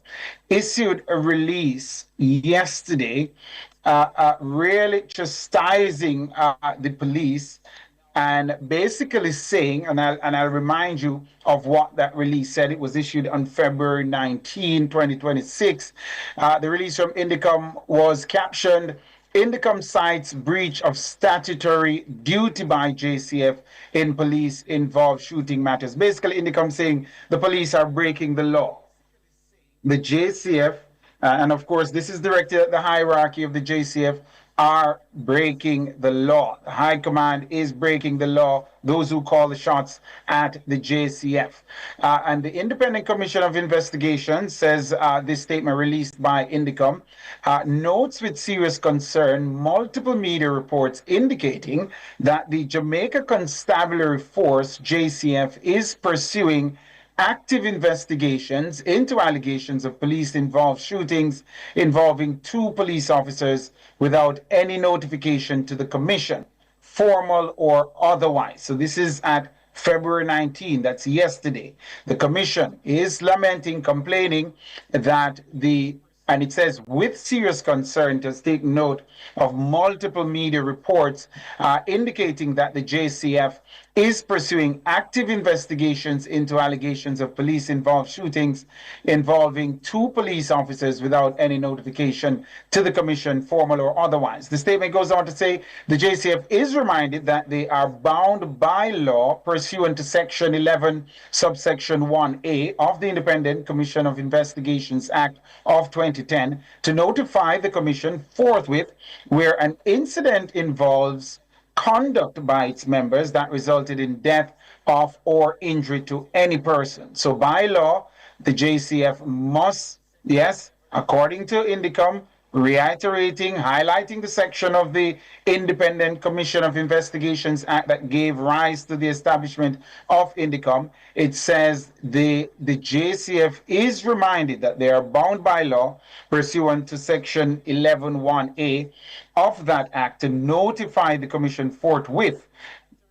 issued a release yesterday really chastising the police and basically saying, and I'll remind you of what that release said. It was issued on February 19, 2026. The release from INDECOM was captioned, INDECOM cites breach of statutory duty by JCF in police-involved shooting matters. Basically, INDECOM saying the police are breaking the law. The JCF, and of course, this is directed at the hierarchy of the JCF, are breaking the law. The High Command is breaking the law, those who call the shots at the JCF. And the Independent Commission of Investigation says this statement released by INDECOM notes with serious concern multiple media reports indicating that the Jamaica Constabulary Force, JCF, is pursuing active investigations into allegations of police-involved shootings involving 2 police officers without any notification to the commission, formal or otherwise. So this is at February 19, that's yesterday. The commission is lamenting, complaining that and it says, with serious concern, to take note of multiple media reports indicating that the JCF is pursuing active investigations into allegations of police-involved shootings involving 2 police officers without any notification to the commission, formal or otherwise. The statement goes on to say the JCF is reminded that they are bound by law pursuant to Section 11, subsection 1A of the Independent Commission of Investigations Act of 2010 to notify the commission forthwith where an incident involves conduct by its members that resulted in death of or injury to any person. So by law, the JCF must, yes, according to INDECOM, reiterating, highlighting the section of the Independent Commission of Investigations Act that gave rise to the establishment of INDECOM, it says the JCF is reminded that they are bound by law pursuant to Section 11(1)(a) of that act to notify the Commission forthwith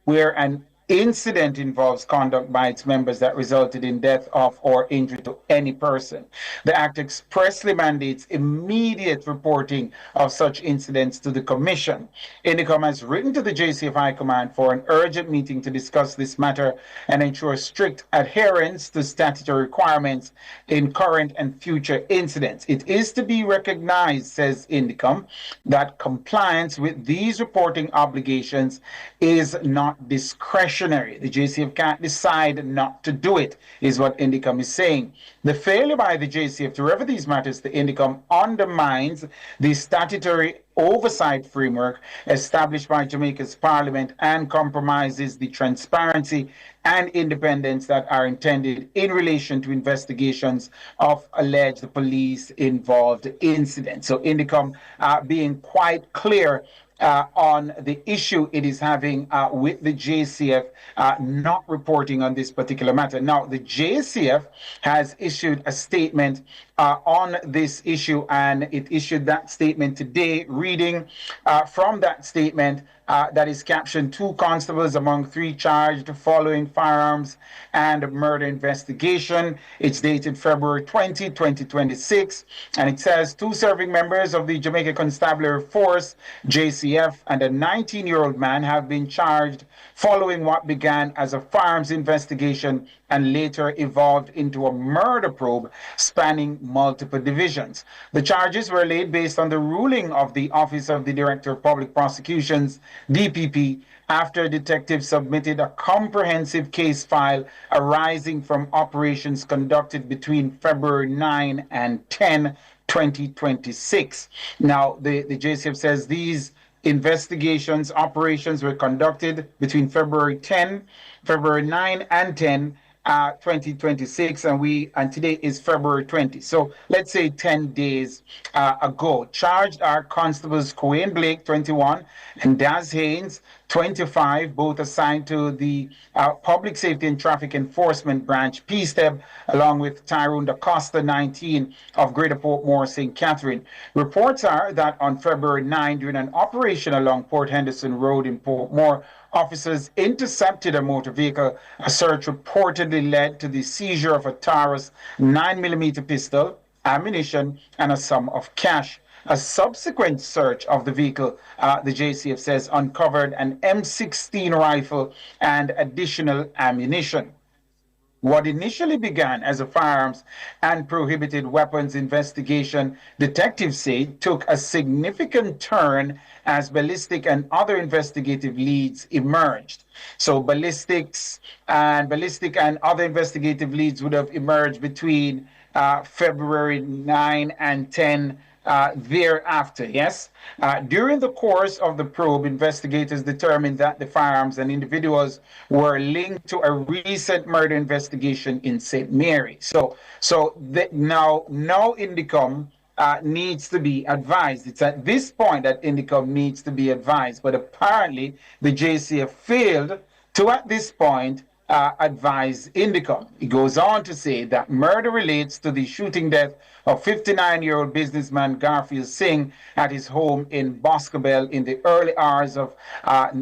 where an incident involves conduct by its members that resulted in death of or injury to any person. The Act expressly mandates immediate reporting of such incidents to the Commission. INDECOM has written to the JCF High Command for an urgent meeting to discuss this matter and ensure strict adherence to statutory requirements in current and future incidents. It is to be recognized, says INDECOM, that compliance with these reporting obligations is not discretionary. The JCF can't decide not to do it, is what INDECOM is saying. The failure by the JCF to refer these matters to INDECOM undermines the statutory oversight framework established by Jamaica's Parliament and compromises the transparency and independence that are intended in relation to investigations of alleged police-involved incidents. So INDECOM being quite clear on the issue it is having with the JCF not reporting on this particular matter. Now, the JCF has issued a statement on this issue, and it issued that statement today, reading from that statement that is captioned, 2 constables among 3 charged following firearms and murder investigation. It's dated February 20, 2026, and it says 2 serving members of the Jamaica Constabulary Force, JCF, and a 19-year-old man have been charged following what began as a firearms investigation and later evolved into a murder probe spanning multiple divisions. The charges were laid based on the ruling of the Office of the Director of Public Prosecutions, DPP, after detectives submitted a comprehensive case file arising from operations conducted between February 9 and 10, 2026. Now, the JCF says these investigations, operations were conducted between February 9 and 10, 2026, and today is February 20. So let's say 10 days ago. Charged are Constables Quayne Blake, 21, and Daz Haynes, 25, both assigned to the Public Safety and Traffic Enforcement Branch, PSTEB, along with Tyrone Da Costa, 19, of Greater Portmore, St. Catherine. Reports are that on February 9, during an operation along Port Henderson Road in Portmore, officers intercepted a motor vehicle. A search reportedly led to the seizure of a Taurus 9mm pistol, ammunition, and a sum of cash. A subsequent search of the vehicle, the JCF says, uncovered an M16 rifle and additional ammunition. What initially began as a firearms and prohibited weapons investigation, detectives say, took a significant turn as ballistic and other investigative leads emerged. So ballistic and other investigative leads would have emerged between February 9 and 10 thereafter, yes? During the course of the probe, investigators determined that the firearms and individuals were linked to a recent murder investigation in St. Mary. So now Indicom needs to be advised. It's at this point that Indicom needs to be advised, but apparently the JCF failed to, at this point, advise Indicom. It goes on to say that murder relates to the shooting death of 59-year-old businessman Garfield Singh at his home in Boscobel in the early hours of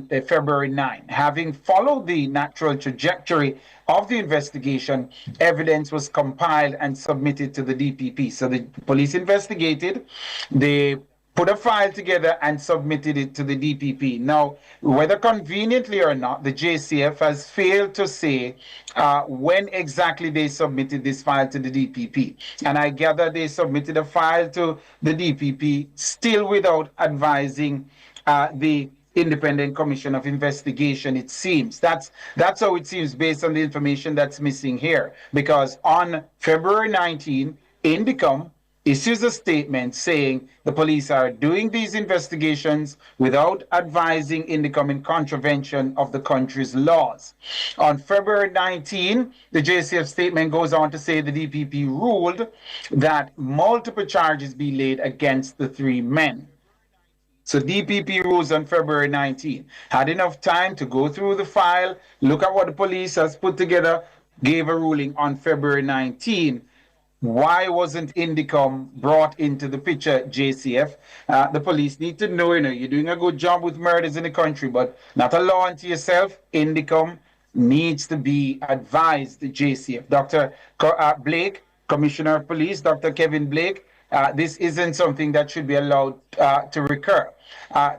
February 9. Having followed the natural trajectory of the investigation, evidence was compiled and submitted to the DPP. So the police investigated, they put a file together and submitted it to the DPP. Now, whether conveniently or not, the JCF has failed to say when exactly they submitted this file to the DPP. And I gather they submitted a file to the DPP still without advising the Independent Commission of Investigation, it seems. That's how it seems based on the information that's missing here. Because on February 19, Indicom issues a statement saying the police are doing these investigations without advising Indicom in contravention of the country's laws. On February 19, the JCF statement goes on to say the DPP ruled that multiple charges be laid against the 3 men. So DPP rules on February 19. Had enough time to go through the file, look at what the police has put together, gave a ruling on February 19. Why wasn't Indicom brought into the picture, JCF? The police need to know, you're doing a good job with murders in the country, but not a law unto yourself. Indicom needs to be advised, the JCF. Dr. Blake, Commissioner of Police, Dr. Kevin Blake, this isn't something that should be allowed to recur.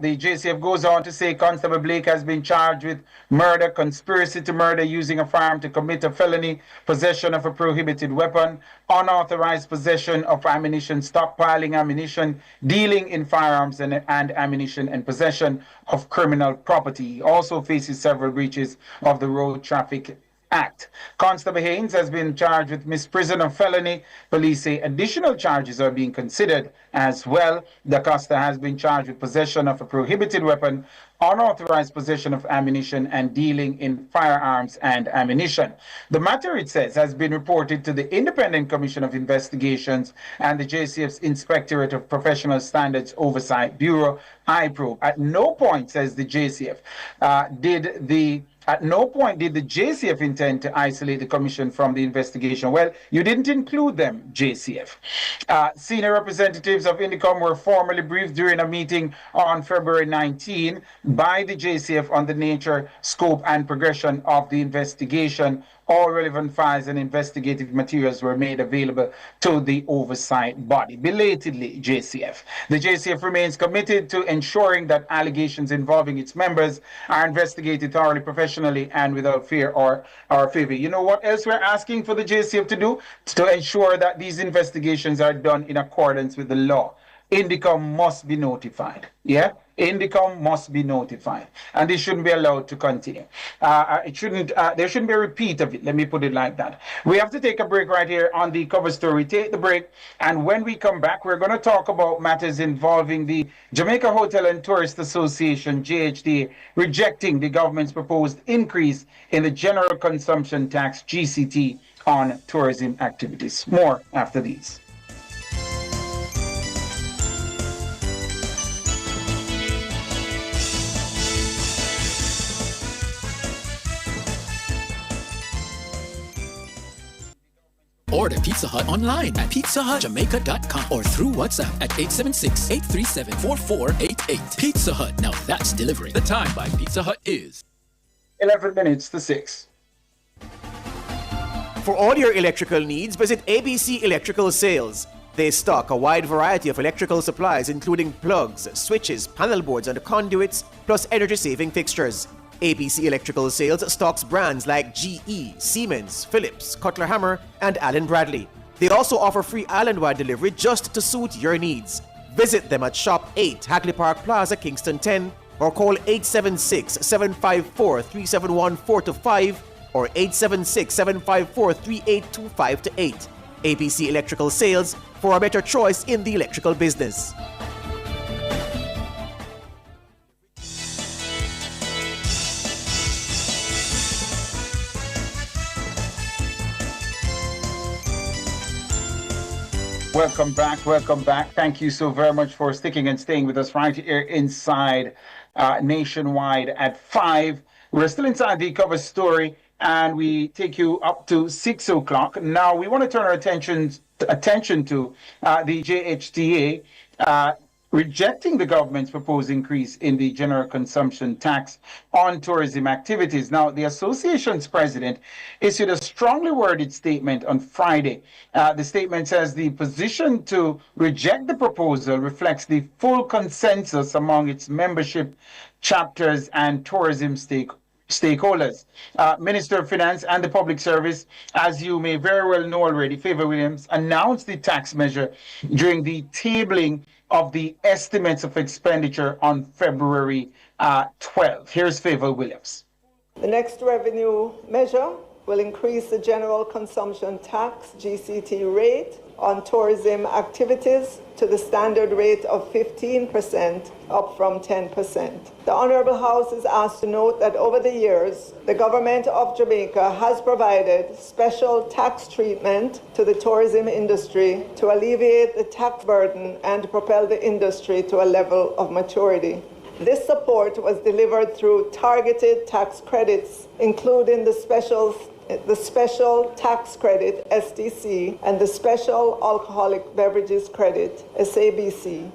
The JCF goes on to say Constable Blake has been charged with murder, conspiracy to murder using a firearm to commit a felony, possession of a prohibited weapon, unauthorized possession of ammunition, stockpiling ammunition, dealing in firearms and ammunition, and possession of criminal property. He also faces several breaches of the Road Traffic Act. Constable Haynes has been charged with misprision of felony. Police say additional charges are being considered as well. DaCosta has been charged with possession of a prohibited weapon, unauthorized possession of ammunition, and dealing in firearms and ammunition. The matter, it says, has been reported to the Independent Commission of Investigations and the JCF's Inspectorate of Professional Standards Oversight Bureau, IPRO. At no point, says the JCF, At no point did the JCF intend to isolate the commission from the investigation. Well, you didn't include them, JCF. Senior representatives of Indicom were formally briefed during a meeting on February 19 by the JCF on the nature, scope, and progression of the investigation. All relevant files and investigative materials were made available to the oversight body. Belatedly, JCF. The JCF remains committed to ensuring that allegations involving its members are investigated thoroughly, professionally, and without fear or favor. You know what else we're asking for the JCF to do? To ensure that these investigations are done in accordance with the law. Indicom must be notified. Yeah? Indicom must be notified, and this shouldn't be allowed to continue. There shouldn't be a repeat of it. Let me put it like that. We have to take a break right here on the cover story. Take the break, and when we come back, we're going to talk about matters involving the Jamaica Hotel and Tourist Association, JHTA, rejecting the government's proposed increase in the general consumption tax, GCT, on tourism activities. More after these. Order Pizza Hut online at pizzahutjamaica.com or through WhatsApp at 876-837-4488. Pizza Hut, now that's delivery. The time by Pizza Hut is 11 minutes to 6. For all your electrical needs, visit ABC Electrical Sales. They stock a wide variety of electrical supplies including plugs, switches, panel boards, and conduits, plus energy-saving fixtures. ABC Electrical Sales stocks brands like GE, Siemens, Philips, Cutler Hammer, and Allen Bradley. They also offer free island-wide delivery just to suit your needs. Visit them at Shop 8, Hagley Park Plaza, Kingston 10, or call 876-754-3714-5 or 876-754-3825-8. ABC Electrical Sales, for a better choice in the electrical business. Welcome back. Welcome back. Thank you so very much for sticking and staying with us right here inside Nationwide at 5. We're still inside the cover story, and we take you up to 6 o'clock. Now, we want to turn our attention to the JHTA rejecting the government's proposed increase in the general consumption tax on tourism activities. Now, the association's president issued a strongly worded statement on Friday. The statement says the position to reject the proposal reflects the full consensus among its membership chapters and tourism stakeholders. Minister of Finance and the Public Service, as you may very well know already, Favor Williams, announced the tax measure during the tabling of the estimates of expenditure on February 12. Here's Favor Williams. The next revenue measure will increase the general consumption tax, GCT rate, on tourism activities to the standard rate of 15%, up from 10%. The Honourable House is asked to note that over the years, the Government of Jamaica has provided special tax treatment to the tourism industry to alleviate the tax burden and propel the industry to a level of maturity. This support was delivered through targeted tax credits, including the special tax credit, STC, and the special alcoholic beverages credit, SABC.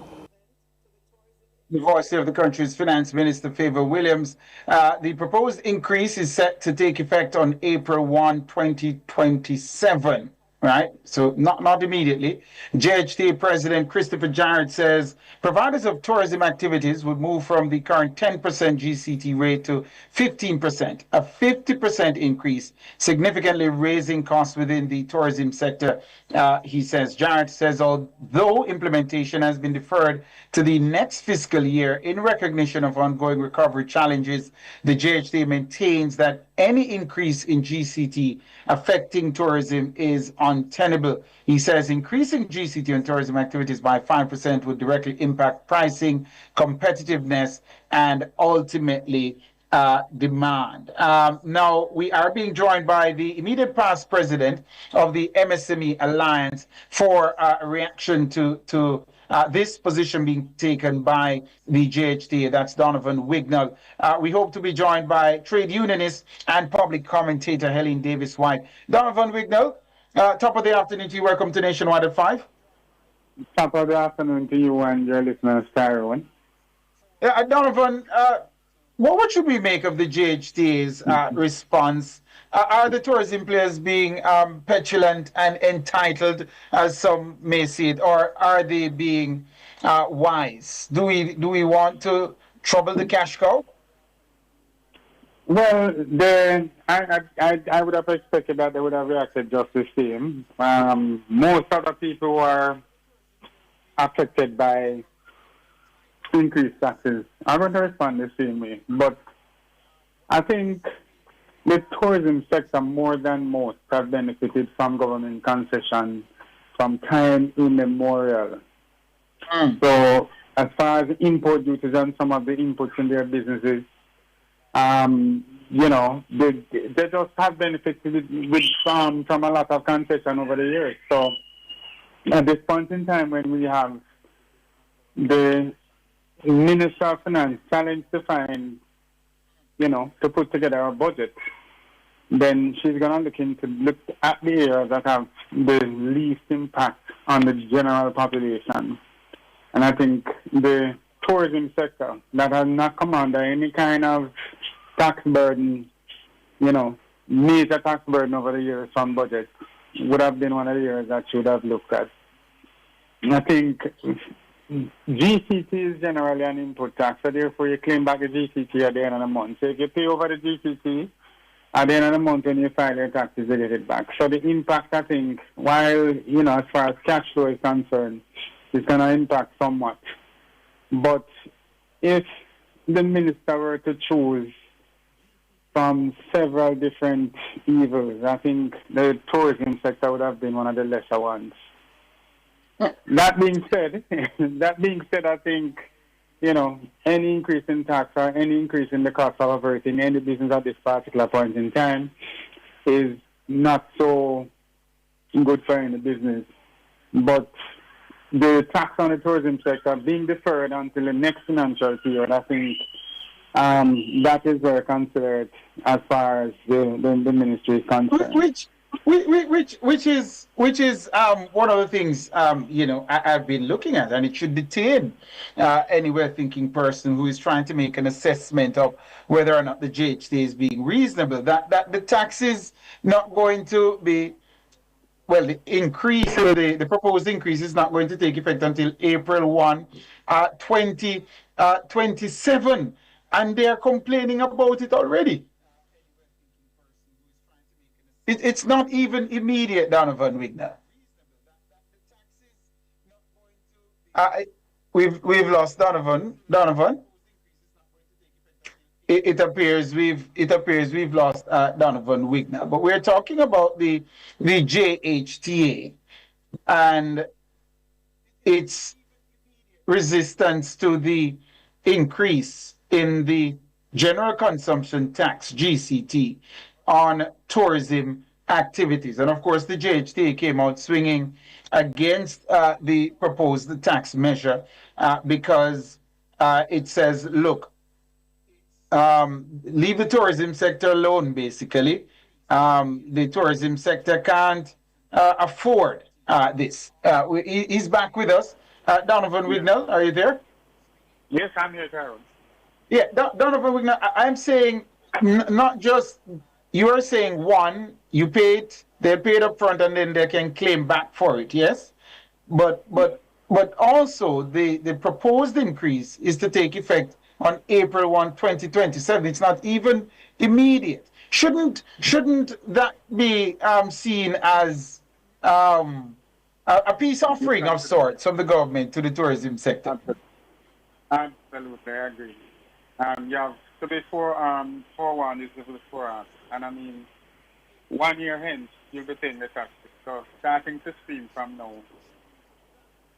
The voice of the country's finance minister, Favor Williams. The proposed increase is set to take effect on April 1, 2027. Right? So not immediately. JHTA President Christopher Jarrett says providers of tourism activities would move from the current 10% GCT rate to 15%, a 50% increase, significantly raising costs within the tourism sector. Jarrett says, although implementation has been deferred to the next fiscal year in recognition of ongoing recovery challenges, the JHTA maintains that any increase in GCT affecting tourism is untenable. He says increasing GCT and tourism activities by 5% would directly impact pricing, competitiveness, and ultimately demand. Now, we are being joined by the immediate past president of the MSME Alliance for a reaction to this position being taken by the JHTA. That's Donovan Wignall. We hope to be joined by trade unionist and public commentator Helen Davis-White. Donovan Wignall, top of the afternoon to you. Welcome to Nationwide at 5. Top of the afternoon to you and your listeners, Tyrone. Donovan, what should we make of the JHTA's response? Are the tourism players being petulant and entitled, as some may see it, or are they being wise? Do we want to trouble the cash cow? Well, I would have expected that they would have reacted just the same. Most of the people who are affected by increased taxes are going to respond the same way. But I think the tourism sector, more than most, have benefited from government concession from time immemorial. So as far as import duties and some of the inputs in their businesses, you know, they just have benefited from a lot of concession over the years. So at this point in time, when we have the Minister of Finance challenged to find, you know, to put together a budget, then she's going to look at the areas that have the least impact on the general population. And I think the tourism sector that has not come under any kind of tax burden, you know, major tax burden over the years from budget, would have been one of the areas that she would have looked at. And I think GCT is generally an input tax, so therefore you claim back the GCT at the end of the month. So if you pay over the GCT, at the end of the month when you file your taxes, you get it back. So the impact, I think, while, you know, as far as cash flow is concerned, is going to impact somewhat. But if the minister were to choose from several different evils, I think the tourism sector would have been one of the lesser ones. That being said, I think, you know, any increase in tax or any increase in the cost of operating any business at this particular point in time is not so good for any business. But the tax on the tourism sector being deferred until the next financial period, I think that is very considered as far as the ministry is concerned. Which is one of the things you know, I've been looking at, and it should detain any thinking person who is trying to make an assessment of whether or not the JHTA is being reasonable. That the tax is not going to be, well, the increase, the proposed increase is not going to take effect until April 1, 2027, and they are complaining about it already. It's not even immediate, Donovan Wignall. We've lost Donovan. It appears we've lost Donovan Wignall. But we're talking about the JHTA and its resistance to the increase in the general consumption tax (GCT) on tourism activities. And of course, the JHTA came out swinging against the proposed tax measure because it says, look, leave the tourism sector alone, basically. The tourism sector can't afford this. He's back with us. Donovan Wignall, are you there? Yes, I'm here, Tyrone. Yeah, Donovan Wignall, I'm saying not just... You are saying, one, they paid up front and then they can claim back for it, yes? But also the proposed increase is to take effect on April 1, 2027. It's not even immediate. Shouldn't that be seen as a peace offering of sorts from the government to the tourism sector? Absolutely, I agree. You have to be 4-1 is the 4 and I mean 1 year hence you'll be paying the taxes. So starting to stream from now,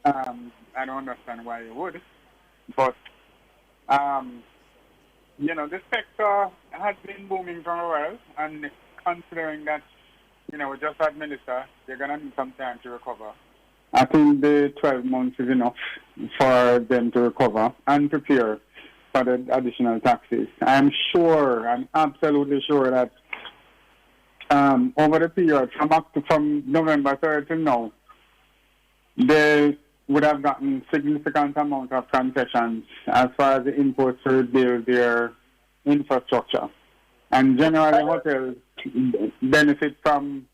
I don't understand why you would, but you know, the sector has been booming for a while, and considering that, you know, we just had minister, they're going to need some time to recover. I think the 12 months is enough for them to recover and prepare for the additional taxes. I'm absolutely sure that over the period from November 3rd to now, they would have gotten significant amount of concessions as far as the imports to rebuild their infrastructure. And generally hotels benefit from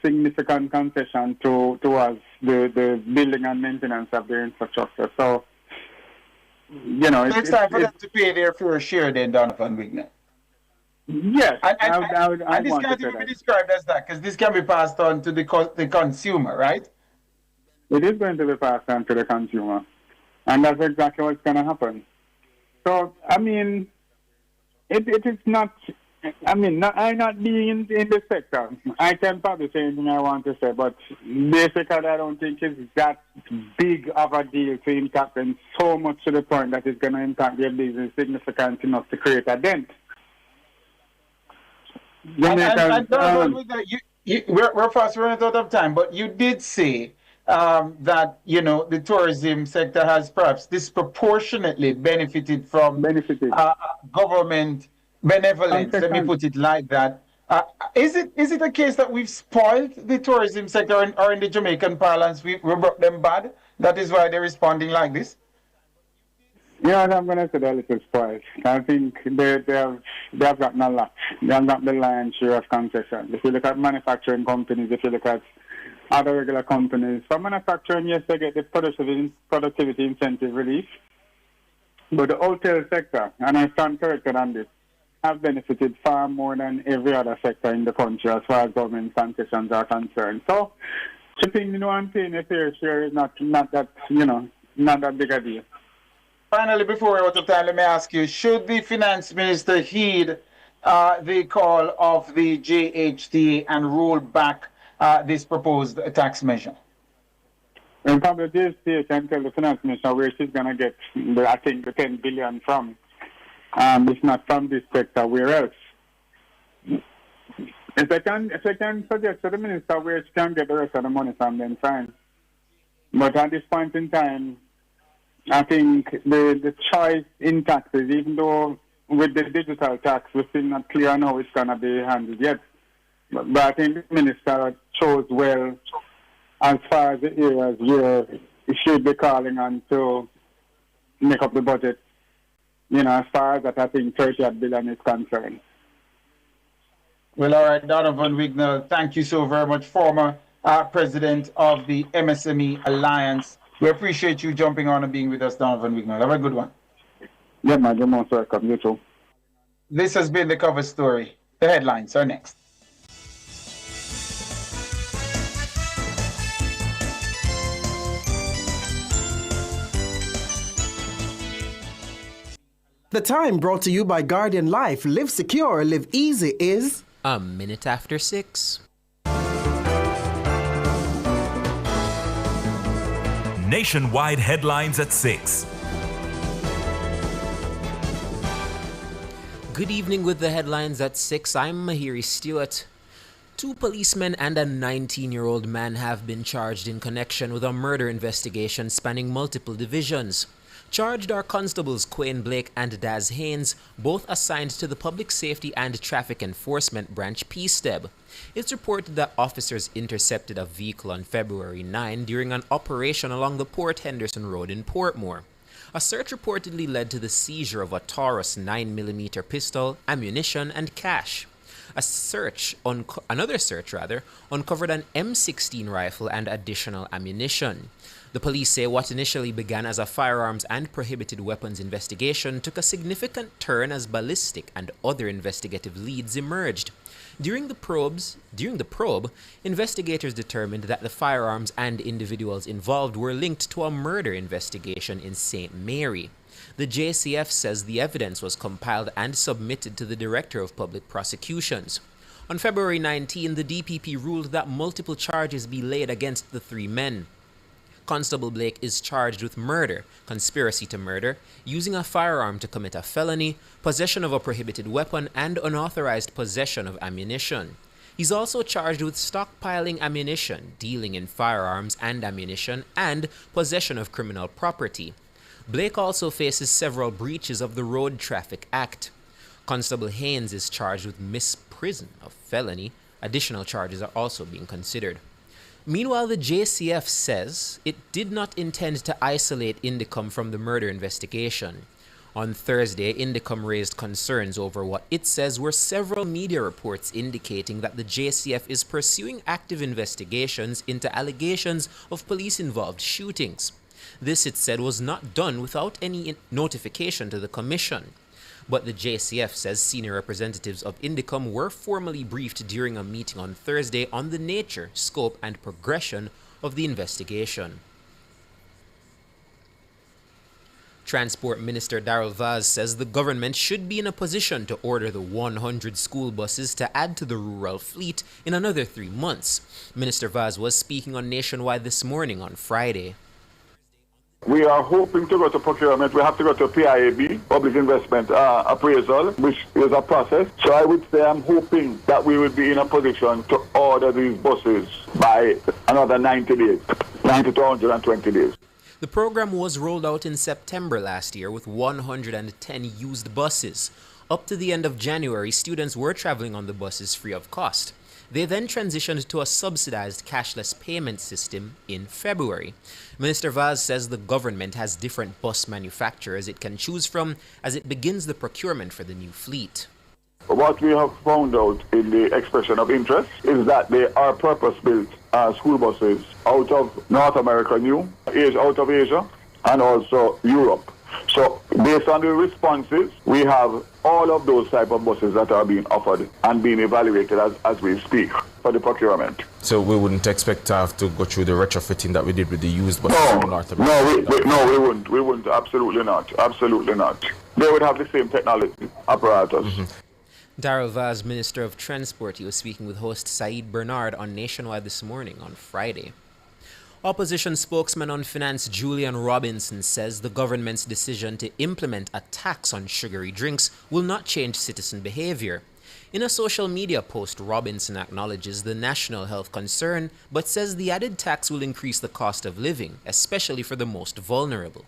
significant concession towards the building and maintenance of their infrastructure. So, you know, it's time for them to pay their fair share then, Donovan Wigner. Yes, and this can't even be described as that, because this can be passed on to the consumer, right? It is going to be passed on to the consumer, and that's exactly what's going to happen. So, I mean, it is not, I mean, I'm not being in the sector. I can probably say anything I want to say, but basically I don't think it's that big of a deal to impact them so much to the point that it's going to impact their business significant enough to create a dent. We're fast running out of time, but you did say that, you know, the tourism sector has perhaps disproportionately benefited from government benevolence. Let me put it like that. Is it a case that we've spoiled the tourism sector, or in the Jamaican parlance, we brought them bad? That is why they're responding like this? Yeah, I'm going to say they're a little spoiled. I think they have gotten a lot. They have got the lion's share of concessions. If you look at manufacturing companies, if you look at other regular companies, for manufacturing, yes, they get the productivity incentive relief. But the hotel sector, and I stand corrected on this, have benefited far more than every other sector in the country as far as government concessions are concerned. So, chipping, you know, and paying a fair share is not that, you know, not that big a deal. Finally, before we're out of time, let me ask you, should the finance minister heed the call of the JHTA and roll back this proposed tax measure? And probably the JHTA can tell the finance minister where she's going to get, I think, the 10 billion from. If not from this sector, where else? If I can suggest to the minister where she can get the rest of the money from, then fine. But at this point in time, I think the choice in taxes, even though with the digital tax, we're still not clear on how it's going to be handled yet. But I think the minister chose well as far as the areas where he should be calling on to make up the budget. You know, as far as that, I think 30 billion is concerned. Well, all right, Donovan Wigner, thank you so very much, former president of the MSME Alliance. We appreciate you jumping on and being with us, Donovan Wigner. Have a good one. Yeah, man, you're most welcome. You too. This has been the cover story. The headlines are next. The time brought to you by Guardian Life. Live secure, live easy is... A minute after 6. Nationwide headlines at 6. Good evening with the headlines at 6. I'm Mahiri Stewart. 2 policemen and a 19-year-old man have been charged in connection with a murder investigation spanning multiple divisions. Charged are Constables Quayne Blake and Daz Haynes, both assigned to the Public Safety and Traffic Enforcement Branch PSTEB. It's reported that officers intercepted a vehicle on February 9 during an operation along the Port Henderson Road in Portmore. A search reportedly led to the seizure of a Taurus 9mm pistol, ammunition, and cash. Another search uncovered an M16 rifle and additional ammunition. The police say what initially began as a firearms and prohibited weapons investigation took a significant turn as ballistic and other investigative leads emerged. During the probe, investigators determined that the firearms and individuals involved were linked to a murder investigation in St. Mary. The JCF says the evidence was compiled and submitted to the Director of Public Prosecutions. On February 19, the DPP ruled that multiple charges be laid against the three men. Constable Blake is charged with murder, conspiracy to murder, using a firearm to commit a felony, possession of a prohibited weapon, and unauthorized possession of ammunition. He's also charged with stockpiling ammunition, dealing in firearms and ammunition, and possession of criminal property. Blake also faces several breaches of the Road Traffic Act. Constable Haynes is charged with misprision of felony. Additional charges are also being considered. Meanwhile, the JCF says it did not intend to isolate Indicom from the murder investigation. On Thursday, Indicom raised concerns over what it says were several media reports indicating that the JCF is pursuing active investigations into allegations of police-involved shootings. This, it said, was not done without any notification to the Commission. But the JCF says senior representatives of Indicom were formally briefed during a meeting on Thursday on the nature, scope, and progression of the investigation. Transport Minister Darrell Vaz says the government should be in a position to order the 100 school buses to add to the rural fleet in another 3 months. Minister Vaz was speaking on Nationwide this morning on Friday. We are hoping to go to procurement. We have to go to PIAB, Public Investment Appraisal, which is a process. So I would say I'm hoping that we will be in a position to order these buses by another 90 days, 90 to 120 days. The program was rolled out in September last year with 110 used buses. Up to the end of January, students were traveling on the buses free of cost. They then transitioned to a subsidized cashless payment system in February. Minister Vaz says the government has different bus manufacturers it can choose from as it begins the procurement for the new fleet. What we have found out in the expression of interest is that they are purpose-built school buses out of North America, out of Asia, and also Europe. So based on the responses, we have all of those type of buses that are being offered and being evaluated as we speak for the procurement. So we wouldn't expect to have to go through the retrofitting that we did with the used buses from North America? No, we wouldn't. We wouldn't. Absolutely not. Absolutely not. They would have the same technology apparatus. Mm-hmm. Darrell Vaz, Minister of Transport, he was speaking with host Saeed Bernard on Nationwide this morning on Friday. Opposition spokesman on finance Julian Robinson says the government's decision to implement a tax on sugary drinks will not change citizen behavior. In a social media post, Robinson acknowledges the national health concern, but says the added tax will increase the cost of living, especially for the most vulnerable.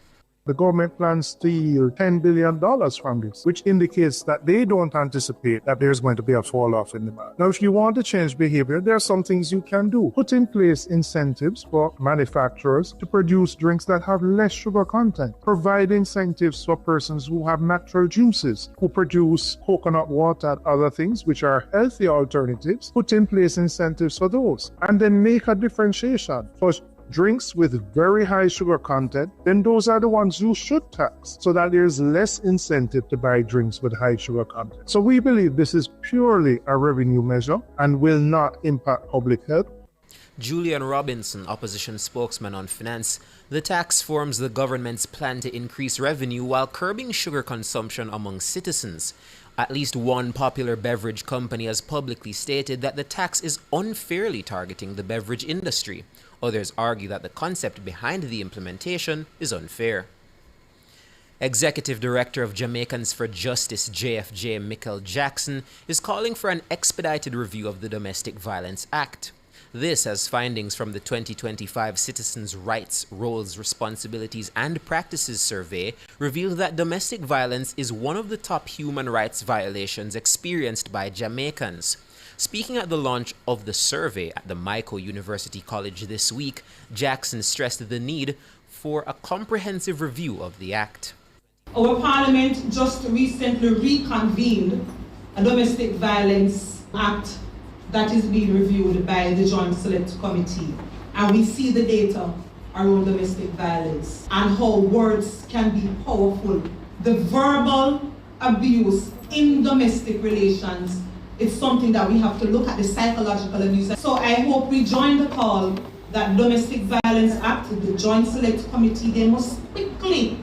The government plans to yield $10 billion from this, which indicates that they don't anticipate that there's going to be a fall off in demand. Now, if you want to change behavior, there are some things you can do. Put in place incentives for manufacturers to produce drinks that have less sugar content. Provide incentives for persons who have natural juices, who produce coconut water and other things, which are healthy alternatives. Put in place incentives for those. And then make a differentiation for drinks with very high sugar content, then those are the ones you should tax so that there's less incentive to buy drinks with high sugar content. So we believe this is purely a revenue measure and will not impact public health. Julian Robinson, opposition spokesman on finance, the tax forms the government's plan to increase revenue while curbing sugar consumption among citizens. At least one popular beverage company has publicly stated that the tax is unfairly targeting the beverage industry. Others argue that the concept behind the implementation is unfair. Executive Director of Jamaicans for Justice JFJ Michael Jackson is calling for an expedited review of the Domestic Violence Act. This as findings from the 2025 Citizens' Rights, Roles, Responsibilities and Practices Survey revealed that domestic violence is one of the top human rights violations experienced by Jamaicans. Speaking at the launch of the survey at the Mico University College this week, Jackson stressed the need for a comprehensive review of the Act. Our Parliament just recently reconvened a Domestic Violence Act that is being reviewed by the Joint Select Committee. And we see the data around domestic violence and how words can be powerful. The verbal abuse in domestic relations it's something that we have to look at the psychological abuse. So I hope we join the call that Domestic Violence Act, the Joint Select Committee, they must quickly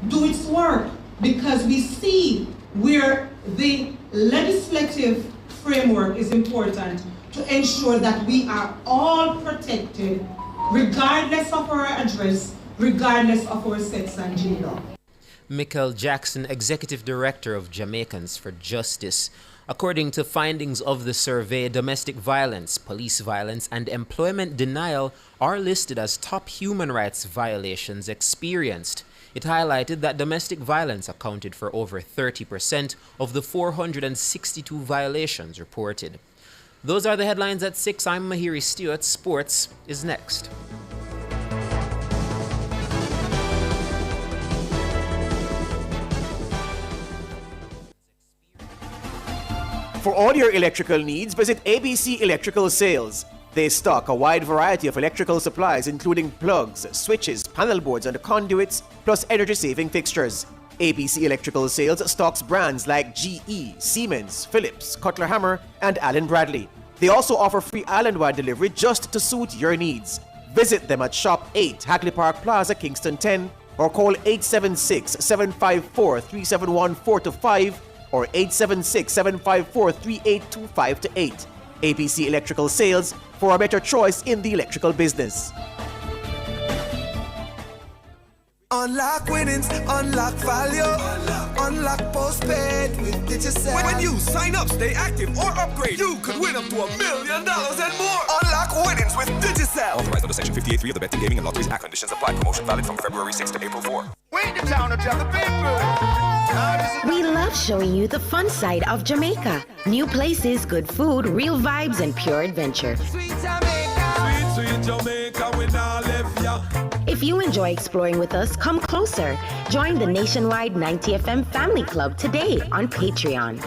do its work, because we see where the legislative framework is important to ensure that we are all protected regardless of our address, regardless of our sex and gender. Michael Jackson, Executive Director of Jamaicans for Justice. According to findings of the survey, domestic violence, police violence, and employment denial are listed as top human rights violations experienced. It highlighted that domestic violence accounted for over 30% of the 462 violations reported. Those are the headlines at 6. I'm Mahiri Stewart. Sports is next. For all your electrical needs, visit ABC Electrical Sales. They stock a wide variety of electrical supplies, including plugs, switches, panel boards, and conduits, plus energy-saving fixtures. ABC Electrical Sales stocks brands like GE, Siemens, Philips, Cutler Hammer, and Allen Bradley. They also offer free island-wide delivery just to suit your needs. Visit them at Shop 8, Hagley Park Plaza, Kingston 10, or call 876-754-3714-5 or 876-754-3825-8. ABC Electrical Sales, for a better choice in the electrical business. Unlock winnings, unlock value, unlock postpaid with Digicel. When you sign up, stay active, or upgrade, you could win up to $1 million and more. Unlock winnings with Digicel. Authorized under Section 58.3 of the Betting, Gaming and Lotteries Act. Conditions apply. Promotion valid from February 6 to April 4. Wait the town of the people. We love showing you the fun side of Jamaica. New places, good food, real vibes, and pure adventure. Sweet Jamaica. Sweet Jamaica, we now left ya. If you enjoy exploring with us, come closer. Join the Nationwide 90 FM Family Club today on Patreon.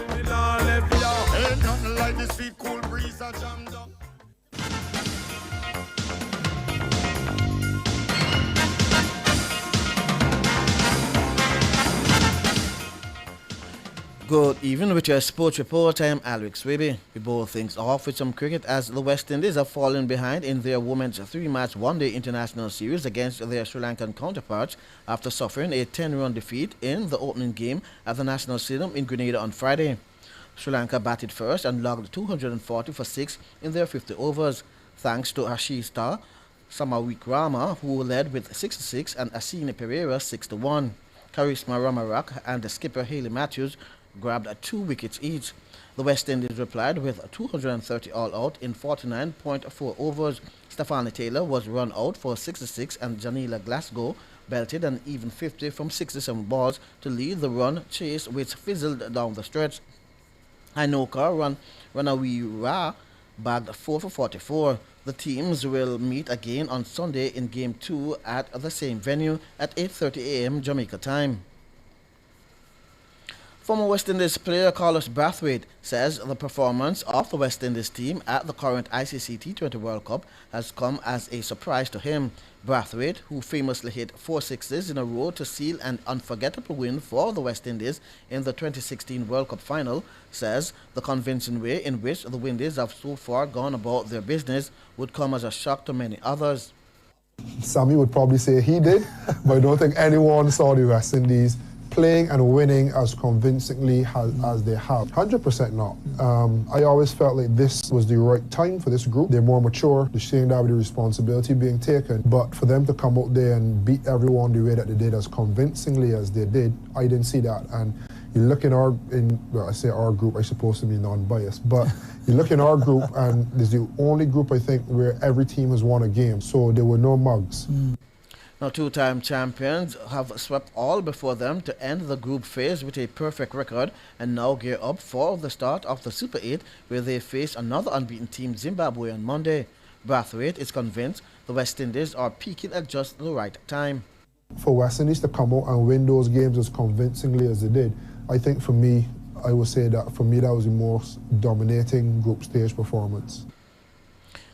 Good evening with your sports report. I am Alex Webby. We bowl things off with some cricket as the West Indies have fallen behind in their women's 3-match one-day international series against their Sri Lankan counterparts after suffering a 10-run defeat in the opening game at the National Stadium in Grenada on Friday. Sri Lanka batted first and logged 240 for 6 in their 50 overs, thanks to Ashish star Samawikrama, who led with 66, and Asini Pereira 6-1. Karisma Ramarak and the skipper Hayley Matthews grabbed 2 wickets each. The West Indies replied with 230 all out in 49.4 overs. Stephanie Taylor was run out for 66 and Janila Glasgow belted an even 50 from 67 balls to lead the run chase, which fizzled down the stretch. Hinoka Ranawira bagged 4 for 44. The teams will meet again on Sunday in Game 2 at the same venue at 8:30 a.m. Jamaica time. Former West Indies player Carlos Brathwaite says the performance of the West Indies team at the current ICC T20 World Cup has come as a surprise to him. Brathwaite, who famously hit 4 sixes in a row to seal an unforgettable win for the West Indies in the 2016 World Cup final, says the convincing way in which the Windies have so far gone about their business would come as a shock to many others. Sammy would probably say he did, but I don't think anyone saw the West Indies playing and winning as convincingly as they have. 100% not. I always felt like this was the right time for this group. They're more mature. They're seeing that with the responsibility being taken. But for them to come out there and beat everyone the way that they did, as convincingly as they did, I didn't see that. And you look I say our group, I'm supposed to be non-biased, but you look in our group and there's the only group I think where every team has won a game. So there were no mugs. Now, two-time champions have swept all before them to end the group phase with a perfect record and now gear up for the start of the Super 8, where they face another unbeaten team, Zimbabwe, on Monday. Brathwaite is convinced the West Indies are peaking at just the right time. For West Indies to come out and win those games as convincingly as they did, I think for me, I would say that for me that was the most dominating group stage performance.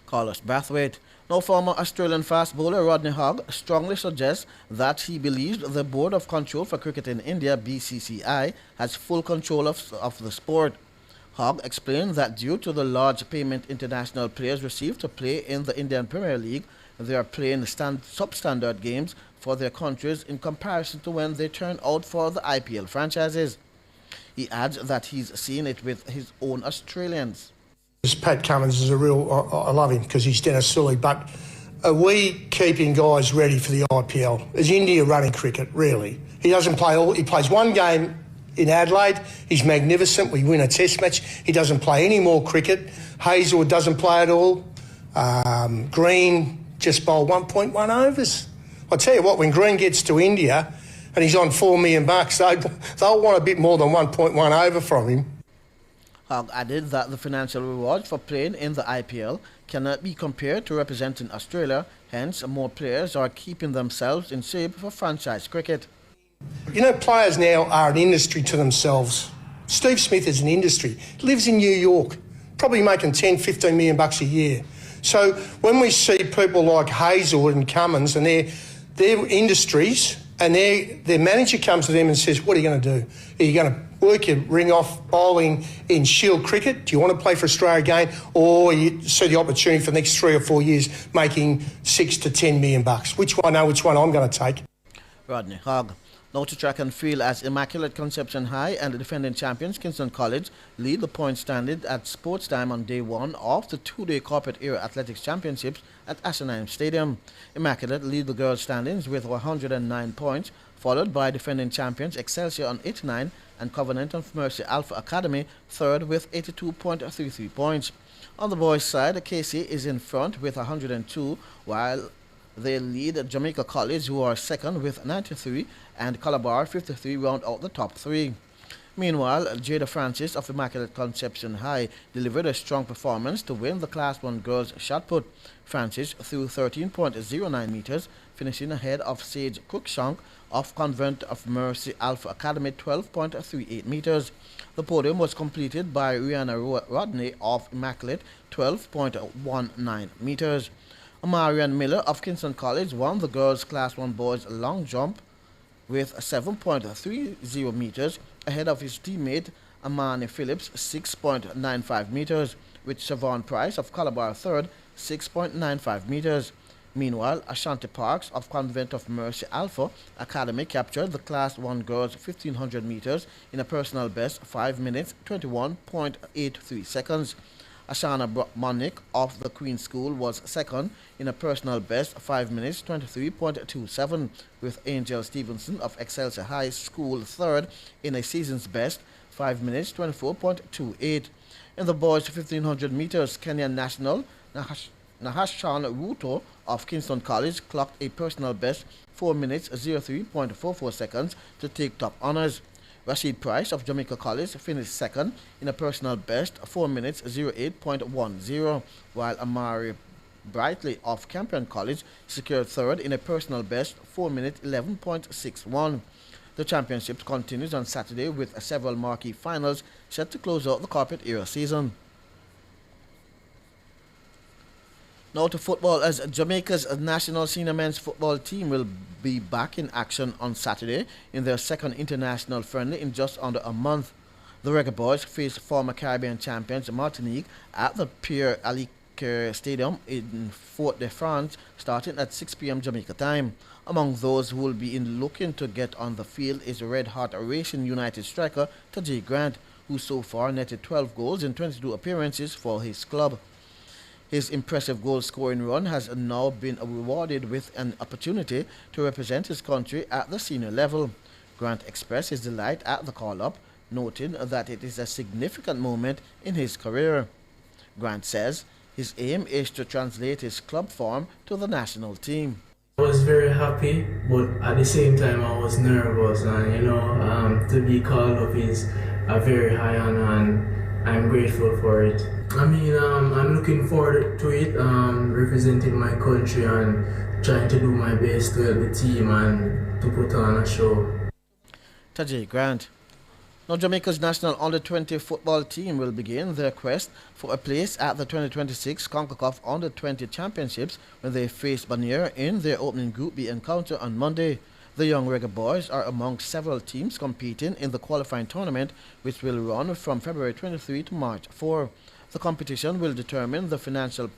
Carlos Brathwaite. Now, former Australian fast bowler Rodney Hogg strongly suggests that he believes the Board of Control for Cricket in India, BCCI, has full control of the sport. Hogg explained that due to the large payment international players receive to play in the Indian Premier League, they are playing substandard games for their countries in comparison to when they turn out for the IPL franchises. He adds that he's seen it with his own Australians. Pat Cummins is a real, I love him because he's Dennis Sully, but are we keeping guys ready for the IPL? Is India running cricket, really? He doesn't play all, he plays one game in Adelaide, he's magnificent, we win a test match, he doesn't play any more cricket. Hazelwood doesn't play at all. Green just bowled 1.1 overs. I tell you what, when Green gets to India and he's on $4 million, they'll want a bit more than 1.1 over from him. Hogg added that the financial rewards for playing in the IPL cannot be compared to representing Australia, hence more players are keeping themselves in shape for franchise cricket. You know, players now are an industry to themselves. Steve Smith is an industry. He lives in New York, probably making $10-15 million a year. So when we see people like Hazelwood and Cummins and their industries, and their manager comes to them and says, what are you going to do? Are you going to work your ring off bowling in Shield cricket? Do you want to play for Australia again? Or you see the opportunity for the next 3 or 4 years making $6 to $10 million? Which one? I know which one I'm going to take. Rodney Hogg. Now to track and field, as Immaculate Conception High and the defending champions Kingston College lead the point standard at sports time on day 1 of the 2-day Corporate Era Athletics Championships at Ashenheim Stadium. Immaculate lead the girls' standings with 109 points, followed by defending champions Excelsior on 89 and Covenant of Mercy Alpha Academy third with 82.33 points. On the boys' side, KC is in front with 102, while they lead Jamaica College, who are second with 93, and Calabar 53 round out the top 3. Meanwhile, Jada Francis of Immaculate Conception High delivered a strong performance to win the Class 1 girls shot put. Francis threw 13.09 meters, finishing ahead of Sage Cruikshank of Convent of Mercy Alpha Academy 12.38 meters. The podium was completed by Rihanna Rodney of Immaculate 12.19 meters. Marian Miller of Kingston College won the girls' Class 1 boys long jump with 7.30 meters ahead of his teammate Amani Phillips 6.95 meters, with Siobhan Price of Calabar third 6.95 meters. Meanwhile, Ashanti Parks of Convent of Mercy Alpha Academy captured the Class 1 girls 1500 meters in a personal best 5 minutes 21.83 seconds. Ashana Monick of the Queen School was second in a personal best 5 minutes 23.27, with Angel Stevenson of Excelsior High School third in a season's best 5 minutes 24.28. In the boys 1500 meters, Kenyan national Nahashan Ruto of Kingston College clocked a personal best 4 minutes 03.44 seconds to take top honors. Rashid Price of Jamaica College finished second in a personal best 4 minutes 08.10, while Amari Brightly of Campion College secured third in a personal best 4 minutes 11.61. The championship continues on Saturday with several marquee finals set to close out the Corporate Era season. Now to football, as Jamaica's national senior men's football team will be back in action on Saturday in their second international friendly in just under a month. The Reggae Boys face former Caribbean champions Martinique at the Pierre Aliker Stadium in Fort-de-France starting at 6 p.m. Jamaica time. Among those who will be looking to get on the field is Red Hot Racing United striker Tajay Grant, who so far netted 12 goals in 22 appearances for his club. His impressive goal-scoring run has now been rewarded with an opportunity to represent his country at the senior level. Grant expressed his delight at the call-up, noting that it is a significant moment in his career. Grant says his aim is to translate his club form to the national team. I was very happy, but at the same time I was nervous, and to be called up is a very high honor, and I'm grateful for it. I'm looking forward to it, representing my country and trying to do my best to help the team and to put on a show. Tajay Grant. Now, Jamaica's national under-20 football team will begin their quest for a place at the 2026 CONCACAF Under-20 Championships when they face Banier in their opening Group B encounter on Monday. The Young Reggae Boys are among several teams competing in the qualifying tournament, which will run from February 23 to March 4. The competition will determine the final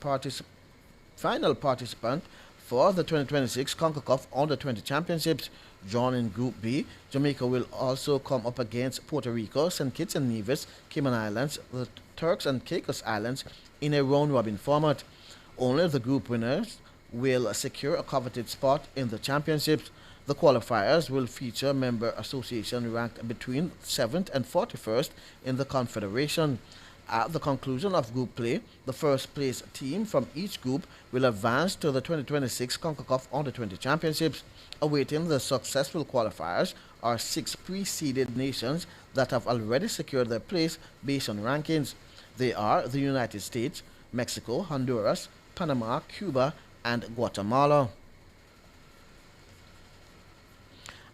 participant for the 2026 CONCACAF Under-20 Championships. Drawn in Group B, Jamaica will also come up against Puerto Rico, St. Kitts and Nevis, Cayman Islands, the Turks and Caicos Islands in a round-robin format. Only the group winners will secure a coveted spot in the championships. The qualifiers will feature member associations ranked between 7th and 41st in the Confederation. At the conclusion of group play, the first place team from each group will advance to the 2026 CONCACAF Under-20 Championships. Awaiting the successful qualifiers are 6 preceded nations that have already secured their place based on rankings. They are the United States, Mexico, Honduras, Panama, Cuba, and Guatemala.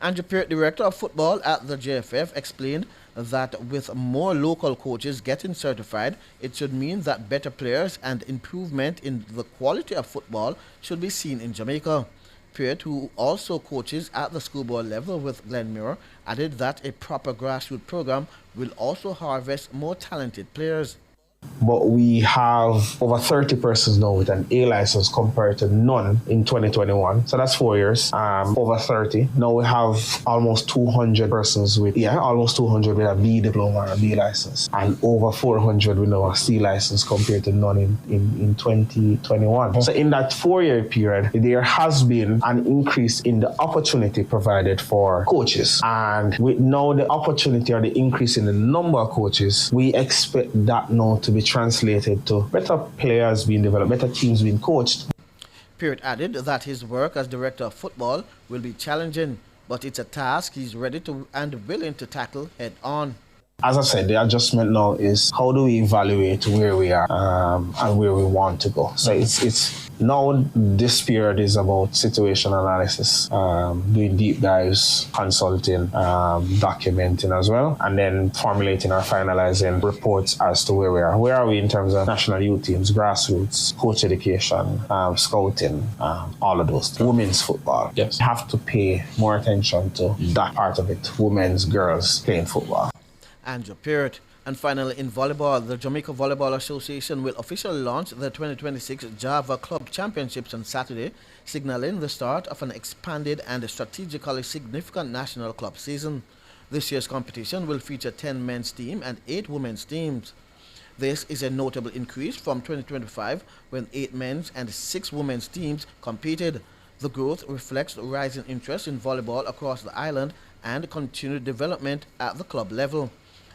Andrew Peart, Director of Football at the JFF, explained that with more local coaches getting certified, it should mean that better players and improvement in the quality of football should be seen in Jamaica. Peart, who also coaches at the schoolboy level with Glenmuir, added that a proper grassroots program will also harvest more talented players. But we have over 30 persons now with an A license compared to none in 2021. So that's 4 years, over 30. Now we have almost 200 persons with, almost 200 with a B diploma or a B license. And over 400 with a C license compared to none in 2021. So in that 4-year period, there has been an increase in the opportunity provided for coaches. And with now the opportunity or the increase in the number of coaches, we expect that now to be translated to better players being developed, better teams being coached. Peart added that his work as director of football will be challenging, but it's a task he's ready to and willing to tackle head on. As I said, the adjustment now is how do we evaluate where we are and where we want to go. So it's now this period is about situation analysis, doing deep dives, consulting, documenting as well, and then formulating or finalizing reports as to where we are. Where are we in terms of national youth teams, grassroots, coach education, scouting, all of those things. Women's football. Yes. We have to pay more attention to that part of it. Women's, girls playing football. Andrew Peart. And finally, in volleyball, the Jamaica Volleyball Association will officially launch the 2026 Java Club Championships on Saturday, signaling the start of an expanded and strategically significant national club season. This year's competition will feature 10 men's teams and 8 women's teams. This is a notable increase from 2025, when 8 men's and 6 women's teams competed. The growth reflects rising interest in volleyball across the island and continued development at the club level.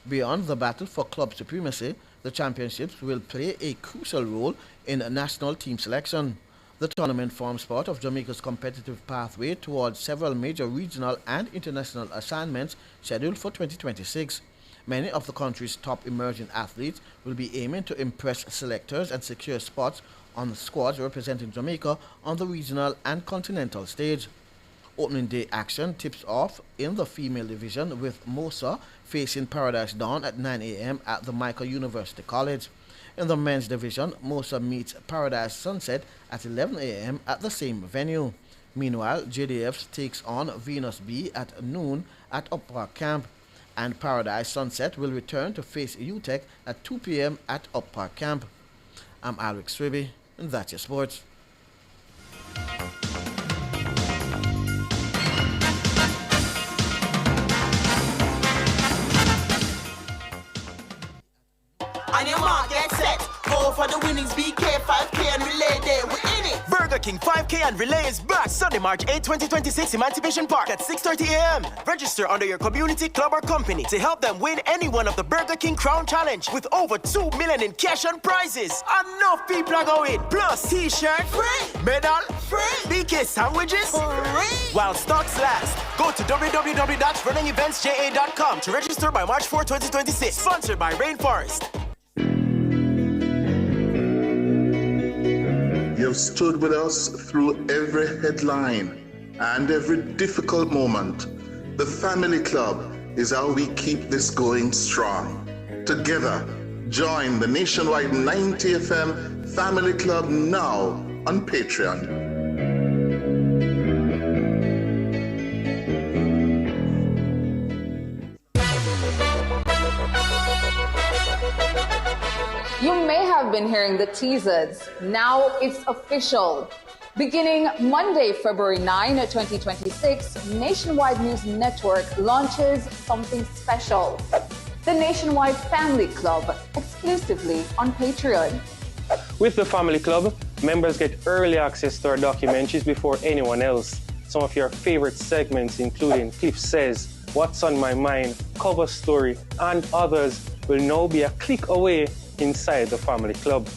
Beyond the battle for club supremacy, the championships will play a crucial role in national team selection. The tournament forms part of Jamaica's competitive pathway towards several major regional and international assignments scheduled for 2026. Many of the country's top emerging athletes will be aiming to impress selectors and secure spots on the squads representing Jamaica on the regional and continental stage. Opening day action tips off in the female division with Mosa facing Paradise Dawn at 9 a.m. at the Michael University College. In the men's division, Mosa meets Paradise Sunset at 11 a.m. at the same venue. Meanwhile, JDF takes on Venus B at noon at Up Park Camp, and Paradise Sunset will return to face UTEC at 2 p.m. at Up Park Camp. I'm Alex Swiby, and that's your sports. On your mark, get set. Go for the winnings, BK, 5K and relay day. We're in it. Burger King 5K and relay is back Sunday, March 8, 2026, Emancipation Park at 6:30 a.m. Register under your community, club, or company to help them win any one of the Burger King Crown Challenge with over $2 million in cash and prizes. Enough people are going. Plus T-shirt, free. Medal, free. BK sandwiches, free. While stocks last. Go to www.runningeventsja.com to register by March 4, 2026. Sponsored by Rainforest. You've stood with us through every headline and every difficult moment. The Family Club is how we keep this going strong. Together, join the nationwide 90 FM Family Club now on Patreon. have been hearing the teasers. Now it's official. Beginning Monday, February 9, 2026, Nationwide News Network launches something special. The Nationwide Family Club, exclusively on Patreon. With the Family Club, members get early access to our documentaries before anyone else. Some of your favorite segments, including Cliff Says, What's on My Mind, Cover Story, and others, will now be a click away inside the Family Club.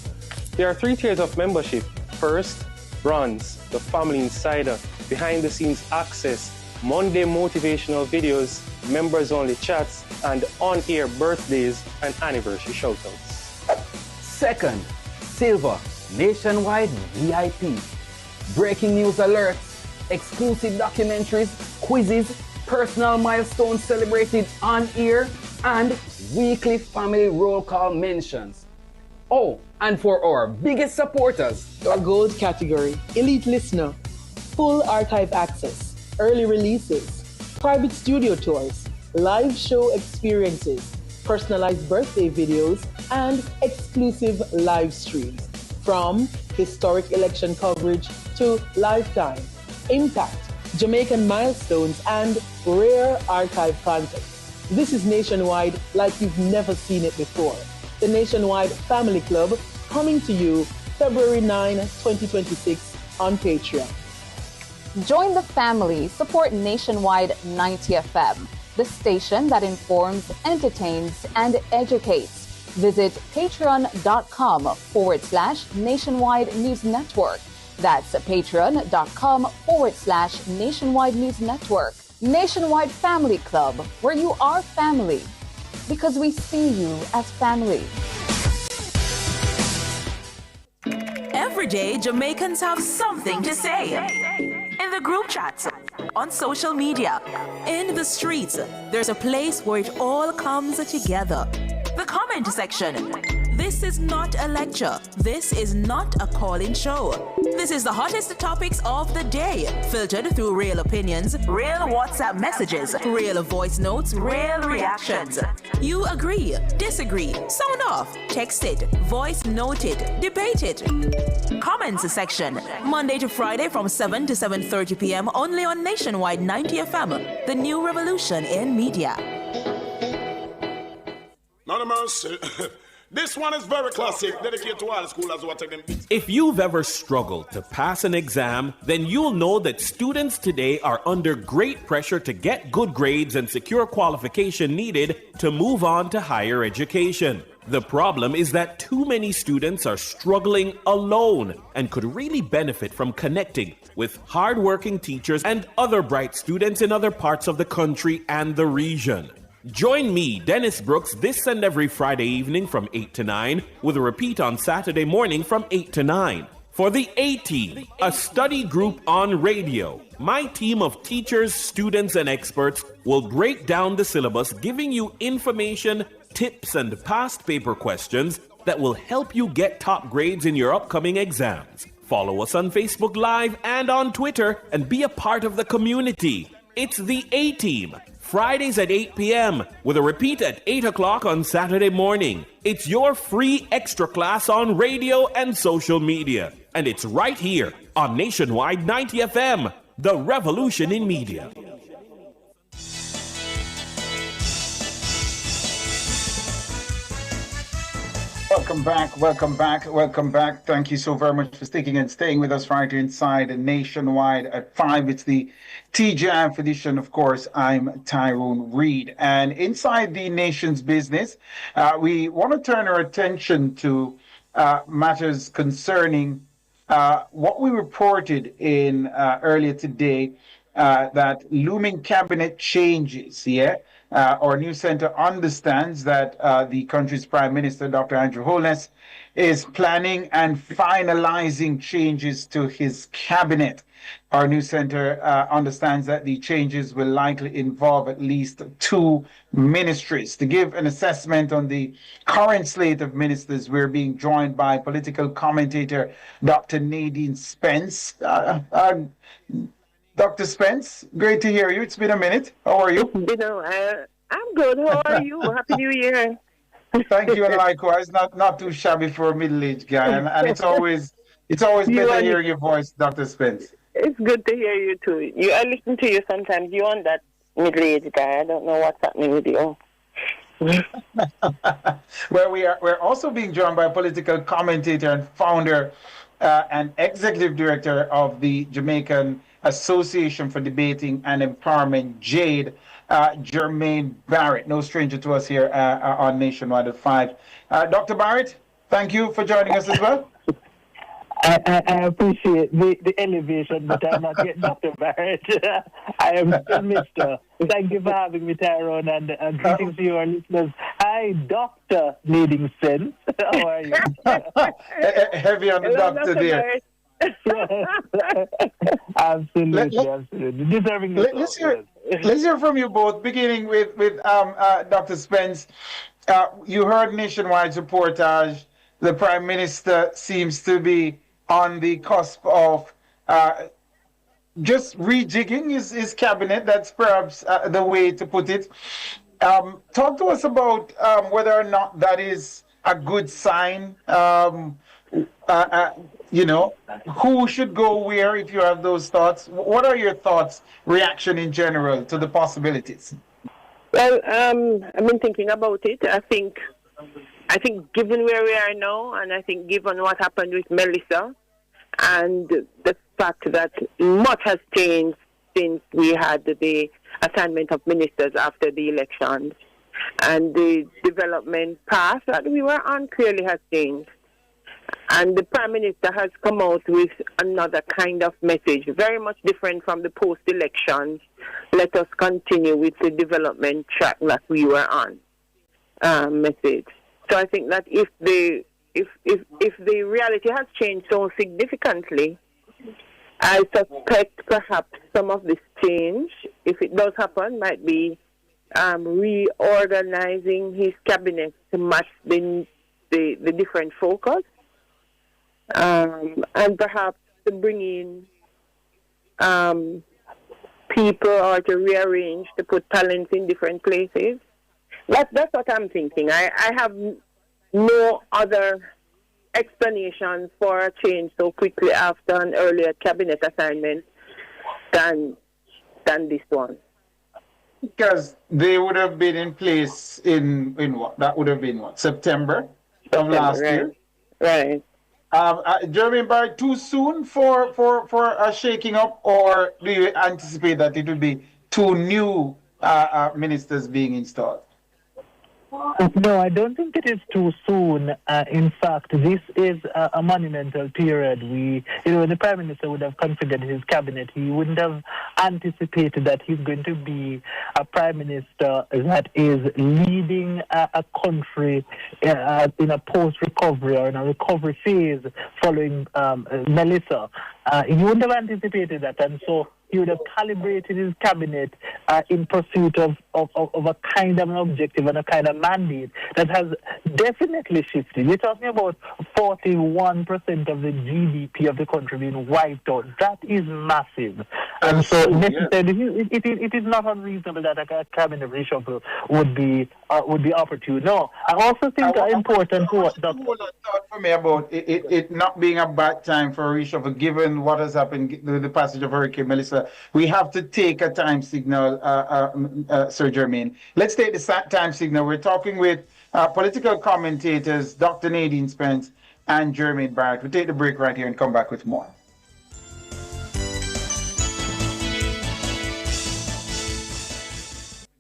There are 3 tiers of membership. First, Bronze, the Family Insider, behind-the-scenes access, Monday motivational videos, members-only chats, and on-air birthdays and anniversary shoutouts. Second, Silver, Nationwide VIP. Breaking news alerts, exclusive documentaries, quizzes, personal milestones celebrated on air, and weekly family roll call mentions. Oh, and for our biggest supporters, our gold category, elite listener, full archive access, early releases, private studio tours, live show experiences, personalized birthday videos, and exclusive live streams. From historic election coverage to lifetime, impact, Jamaican milestones, and rare archive content. This is Nationwide like you've never seen it before. The Nationwide Family Club, coming to you February 9, 2026 on Patreon. Join the family, support Nationwide 90 FM, the station that informs, entertains, and educates. Visit patreon.com/Nationwide News Network. That's patreon.com/Nationwide News Network. Nationwide Family Club, where you are family, because we see you as family. Every day, Jamaicans have something to say. In the group chats, on social media, in the streets, there's a place where it all comes together. The comment section. This is not a lecture. This is not a call-in show. This is the hottest topics of the day, filtered through real opinions, real WhatsApp messages, real voice notes, real reactions. You agree, disagree, sound off, text it, voice note it, debate it. Comments section, Monday to Friday from 7 to 7:30 p.m. only on Nationwide 90 FM, the new revolution in media. Not a mercy. This one is very classic, dedicated to all the schoolers who are taking it. If you've ever struggled to pass an exam, then you'll know that students today are under great pressure to get good grades and secure qualification needed to move on to higher education. The problem is that too many students are struggling alone and could really benefit from connecting with hardworking teachers and other bright students in other parts of the country and the region. Join me, Dennis Brooks, this and every Friday evening from 8 to 9, with a repeat on Saturday morning from 8 to 9. For the A-Team, a study group on radio. My team of teachers, students, and experts will break down the syllabus, giving you information, tips, and past paper questions that will help you get top grades in your upcoming exams. Follow us on Facebook Live and on Twitter and be a part of the community. It's the A-Team. Fridays at 8 p.m. with a repeat at 8 o'clock on Saturday morning. It's your free extra class on radio and social media. And it's right here on Nationwide 90 FM, the revolution in media. Welcome back. Thank you so very much for sticking and staying with us right here inside Nationwide at 5. It's the TJF edition, of course. I'm Tyrone Reed. And inside the nation's business, we want to turn our attention to matters concerning what we reported in earlier today, that looming cabinet changes, our news center understands that the country's Prime Minister, Dr. Andrew Holness, is planning and finalizing changes to his cabinet. Our news center understands that the changes will likely involve at least 2 ministries. To give an assessment on the current slate of ministers, we're being joined by political commentator Dr. Nadine Spence. Dr. Spence, great to hear you. It's been a minute. How are you? I'm good. How are you? Happy New Year. Thank you, and likewise. Not too shabby for a middle-aged guy, and it's always better hearing your voice, Dr. Spence. It's good to hear you too. I listen to you sometimes. You on that middle-aged guy. I don't know what's happening with you. Well, we're also being joined by a political commentator and founder and executive director of the Jamaican Association for Debating and Empowerment, JADE, Jermaine Barrett, no stranger to us here on Nationwide at 5. Dr. Barrett, thank you for joining us as well. I appreciate the elevation, but I'm not yet Dr. Barrett. I am still Mr. Thank you for having me, Tyrone, and greetings to your listeners. Hi, Dr. Needing Sense. How are you? Heavy on the doctor there. Absolutely. Deserving let's hear from you both, beginning with Dr. Spence. You heard Nationwide's reportage. The Prime Minister seems to be on the cusp of just rejigging his cabinet. That's perhaps the way to put it. Talk to us about whether or not that is a good sign. Who should go where, if you have those thoughts? What are your thoughts, reaction in general to the possibilities? Well, I've been thinking about it. I think given where we are now, and I think given what happened with Melissa, and the fact that much has changed since we had the assignment of ministers after the elections, and the development path that we were on clearly has changed. And the Prime Minister has come out with another kind of message, very much different from the post-elections. Let us continue with the development track that we were on message. So I think that if the reality has changed so significantly, I suspect perhaps some of this change, if it does happen, might be reorganizing his cabinet to match the different focus, and perhaps to bring in people or to rearrange, to put talents in different places. That's what I'm thinking. I have no other explanation for a change so quickly after an earlier cabinet assignment than this one. Because they would have been in place in what? That would have been what? September of last year? Right. Jermaine Barrett, too soon for a shaking up, or do you anticipate that it will be 2 new ministers being installed? No, I don't think it is too soon. In fact, this is a monumental period. When the Prime Minister would have configured his cabinet, he wouldn't have anticipated that he's going to be a Prime Minister that is leading a country in a post-recovery or in a recovery phase following Melissa. He wouldn't have anticipated that, and so he would have calibrated his cabinet in pursuit of a kind of an objective and a kind of mandate that has definitely shifted. We're talking about 41% of the GDP of the country being wiped out. That is massive. And so necessarily, it is not unreasonable that a cabinet reshuffle would be opportune. No, I also think important to what Dr. thought for me about it not being a bad time for a reshuffle, given what has happened with the passage of Hurricane Melissa. We have to take a time signal, Sir Jermaine. Let's take the time signal. We're talking with political commentators, Dr. Nadine Spence and Jermaine Barrett. We'll take the break right here and come back with more.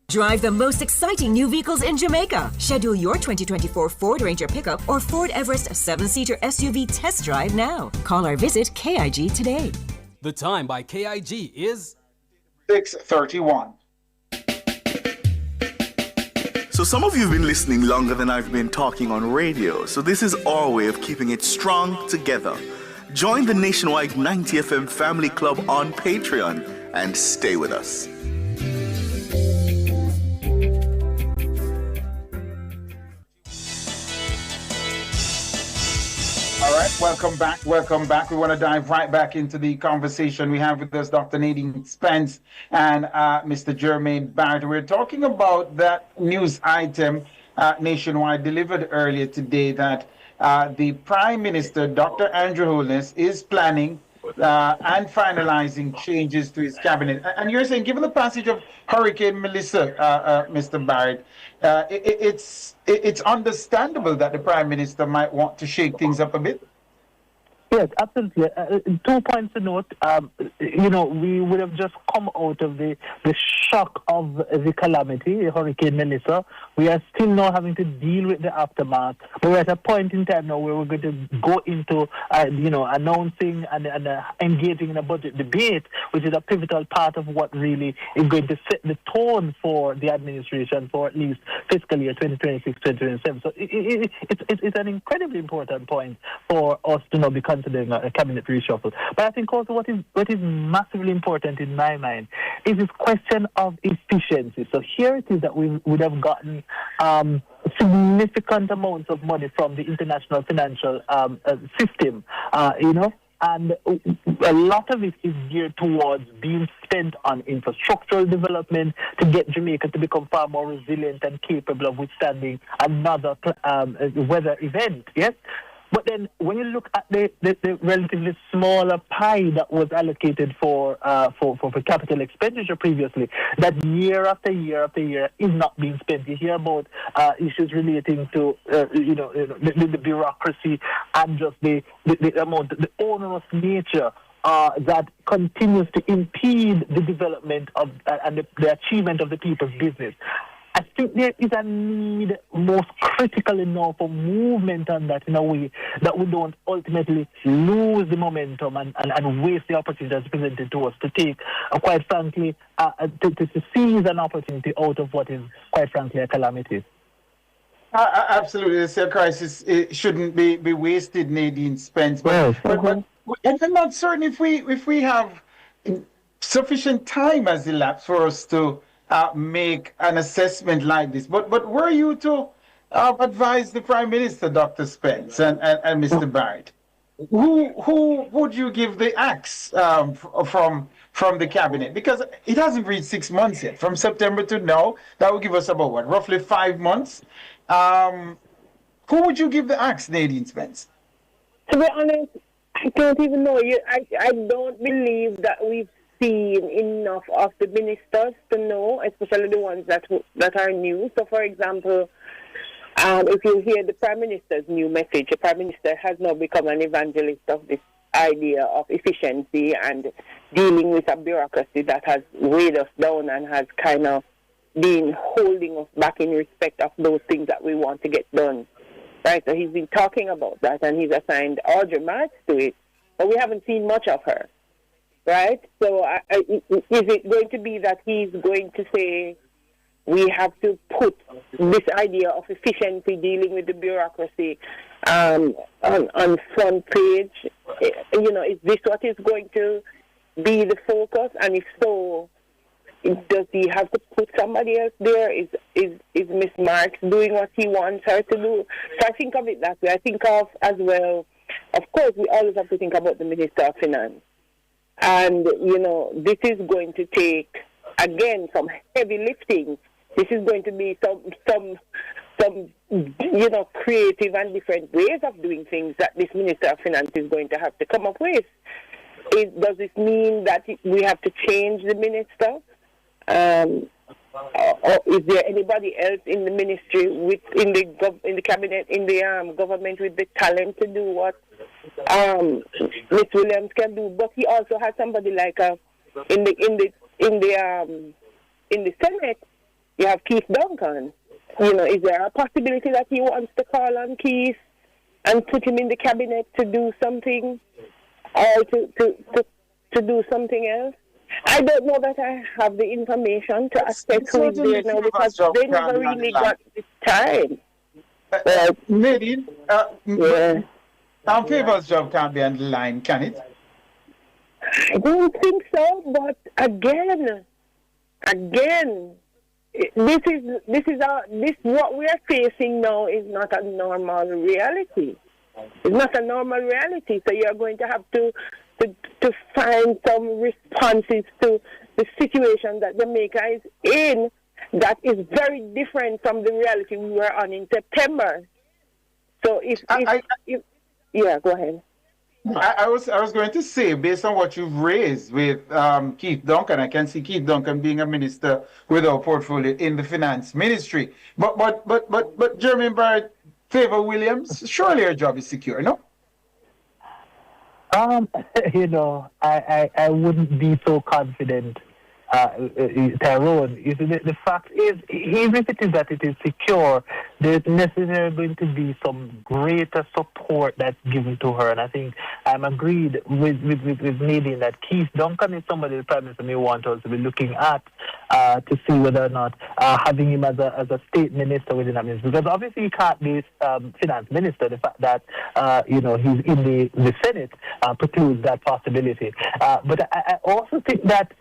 Drive the most exciting new vehicles in Jamaica. Schedule your 2024 Ford Ranger pickup or Ford Everest 7-seater SUV test drive now. Call or visit KIG today. The time by KIG is 6:31. So some of you have been listening longer than I've been talking on radio, so this is our way of keeping it strong together. Join the Nationwide 90 FM Family Club on Patreon and stay with us. All right, welcome back. We want to dive right back into the conversation we have with us, Dr. Nadine Spence and Mr. Jermaine Barrett. We're talking about that news item Nationwide delivered earlier today that the Prime Minister, Dr. Andrew Holness, is planning and finalizing changes to his cabinet. And you're saying, given the passage of Hurricane Melissa, Mr. Barrett, it's understandable that the Prime Minister might want to shake things up a bit? Yes, absolutely. 2 points to note. We would have just come out of the shock of the calamity, Hurricane Melissa. We are still now having to deal with the aftermath. But we're at a point in time now where we're going to go into, announcing and engaging in a budget debate, which is a pivotal part of what really is going to set the tone for the administration for at least fiscal year 2026-2027. So it's an incredibly important point for us to now be considering a cabinet reshuffle. But I think also what is massively important in my mind is this question of efficiency. So here it is that we would have gotten significant amounts of money from the international financial system, and a lot of it is geared towards being spent on infrastructural development to get Jamaica to become far more resilient and capable of withstanding another weather event, yes? But then when you look at the relatively smaller pie that was allocated for capital expenditure previously, that year after year after year is not being spent. You hear about issues relating to the bureaucracy and just the amount, the onerous nature that continues to impede the development of and the achievement of the people's business. I think there is a need, most critically now, for movement on that in a way that we don't ultimately lose the momentum and waste the opportunity that's presented to us to take, quite frankly, to seize an opportunity out of what is, quite frankly, a calamity. Absolutely. It's a crisis. It shouldn't be wasted, Nadine Spence. But I'm not certain if we have sufficient time has elapsed for us to make an assessment like this. But were you to advise the Prime Minister, Dr. Spence and Mr. Barrett, who would you give the axe from the cabinet? Because it hasn't reached 6 months yet. From September to now, that would give us about what, roughly 5 months. Who would you give the axe, Nadine Spence? To be honest, I don't even know. I don't believe that we've seen enough of the ministers to know, especially the ones that are new. So, for example, if you hear the Prime Minister's new message, the Prime Minister has now become an evangelist of this idea of efficiency and dealing with a bureaucracy that has weighed us down and has kind of been holding us back in respect of those things that we want to get done. Right? So he's been talking about that, and he's assigned Audrey Marks to it, but we haven't seen much of her. Right? So is it going to be that he's going to say we have to put this idea of efficiency dealing with the bureaucracy on front page? Is this what is going to be the focus? And if so, does he have to put somebody else there? Is Miss Marks doing what he wants her to do? So I think of it that way. I think of as well, of course, we always have to think about the Minister of Finance. And, this is going to take, again, some heavy lifting. This is going to be some creative and different ways of doing things that this Minister of Finance is going to have to come up with. Does this mean that we have to change the minister? Or is there anybody else in the ministry, in the cabinet, in the government with the talent to do what Ms. Williams can do? But he also has somebody like in the Senate. You have Keith Duncan. Is there a possibility that he wants to call on Keith and put him in the cabinet to do something, or to do something else? I don't know that I have the information to assess who is there now, because they never really got the time. Nadine, Favor's job can't be on the line, can it? I don't think so, but again, this what we are facing now is not a normal reality. It's not a normal reality, so you are going to have to find some responses to the situation that Jamaica is in. that is very different from the reality we were on in September. So yeah, go ahead. I was going to say, based on what you've raised with Keith Duncan, I can see Keith Duncan being a minister with our portfolio in the finance ministry. But Jermaine Barrett, Favor Williams, surely her job is secure, no? You know, I wouldn't be so confident, Tyrone. The fact is, even if it is that it is secure, there's necessarily going to be some greater support that's given to her. And I think I'm agreed with Nadine that Keith Duncan is somebody the Prime Minister may want us to be looking at to see whether or not having him as a state minister within that ministry. Because obviously he can't be finance minister. The fact that he's in the Senate precludes that possibility. But I also think that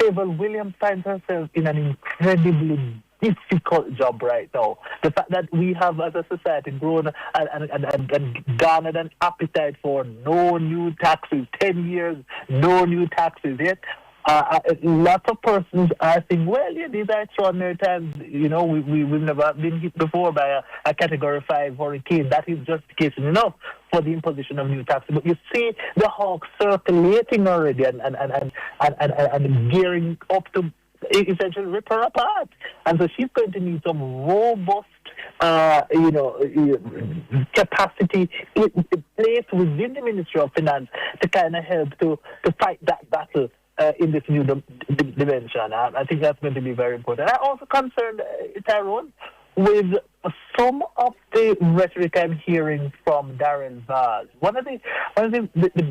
Favor Williams finds herself in an incredibly difficult job right now. The fact that we have, as a society, grown and garnered an appetite for no new taxes, 10 years, no new taxes yet. Lots of persons are saying, well, yeah, these are extraordinary times. You know, we've never been hit before by a Category 5 hurricane. That is justification enough for the imposition of new taxes. But you see the hawk circulating already and gearing up to essentially rip her apart. And so she's going to need some robust capacity in place within the Ministry of Finance to kind of help to fight that battle in this new dimension. I think that's going to be very important. I'm also concerned, Tyrone, with some of the rhetoric I'm hearing from Darren Vaz. One of the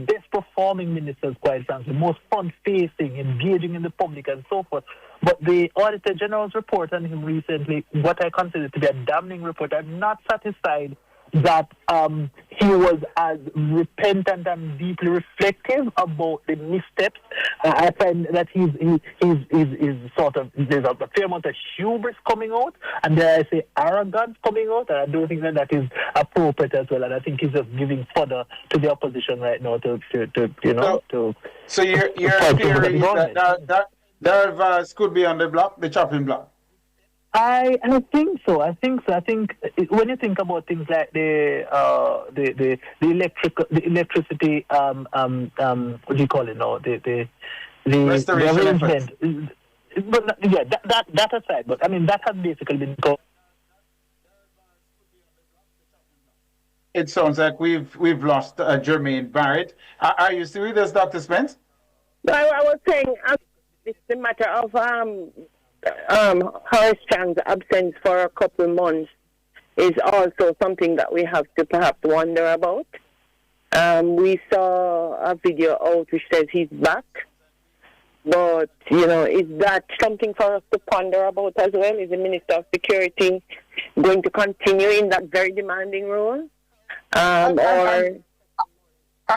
best performing ministers, quite frankly, most front-facing, engaging in the public and so forth. But the Auditor General's report on him recently, what I consider to be a damning report, I'm not satisfied that he was as repentant and deeply reflective about the missteps. I find that he's sort of, there's a fair amount of hubris coming out, and dare I say arrogance coming out, and I don't think that is appropriate as well. And I think he's just giving further to the opposition right now to So your theory is that Vaz could be on the chopping block. I think so. I think when you think about things like the electricity, what do you call it now? The restoration arrangement. But yeah, that aside. But I mean, that has basically been called. It sounds like we've lost Jermaine Barrett. Are you still with us, Dr. Spence? No, I was saying it's a matter of Horace Chang's absence for a couple months is also something that we have to perhaps wonder about. We saw a video out which says he's back, but is that something for us to ponder about as well? Is the Minister of Security going to continue in that very demanding role,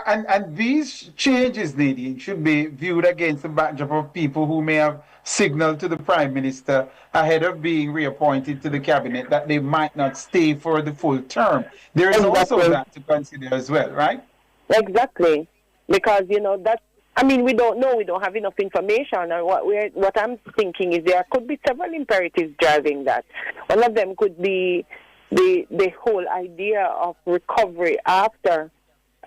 And these changes, Nadine, should be viewed against the backdrop of people who may have signaled to the Prime Minister ahead of being reappointed to the Cabinet that they might not stay for the full term. There is also that to consider as well, right? Exactly. Because, we don't know, we don't have enough information. And what I'm thinking is there could be several imperatives driving that. One of them could be the whole idea of recovery after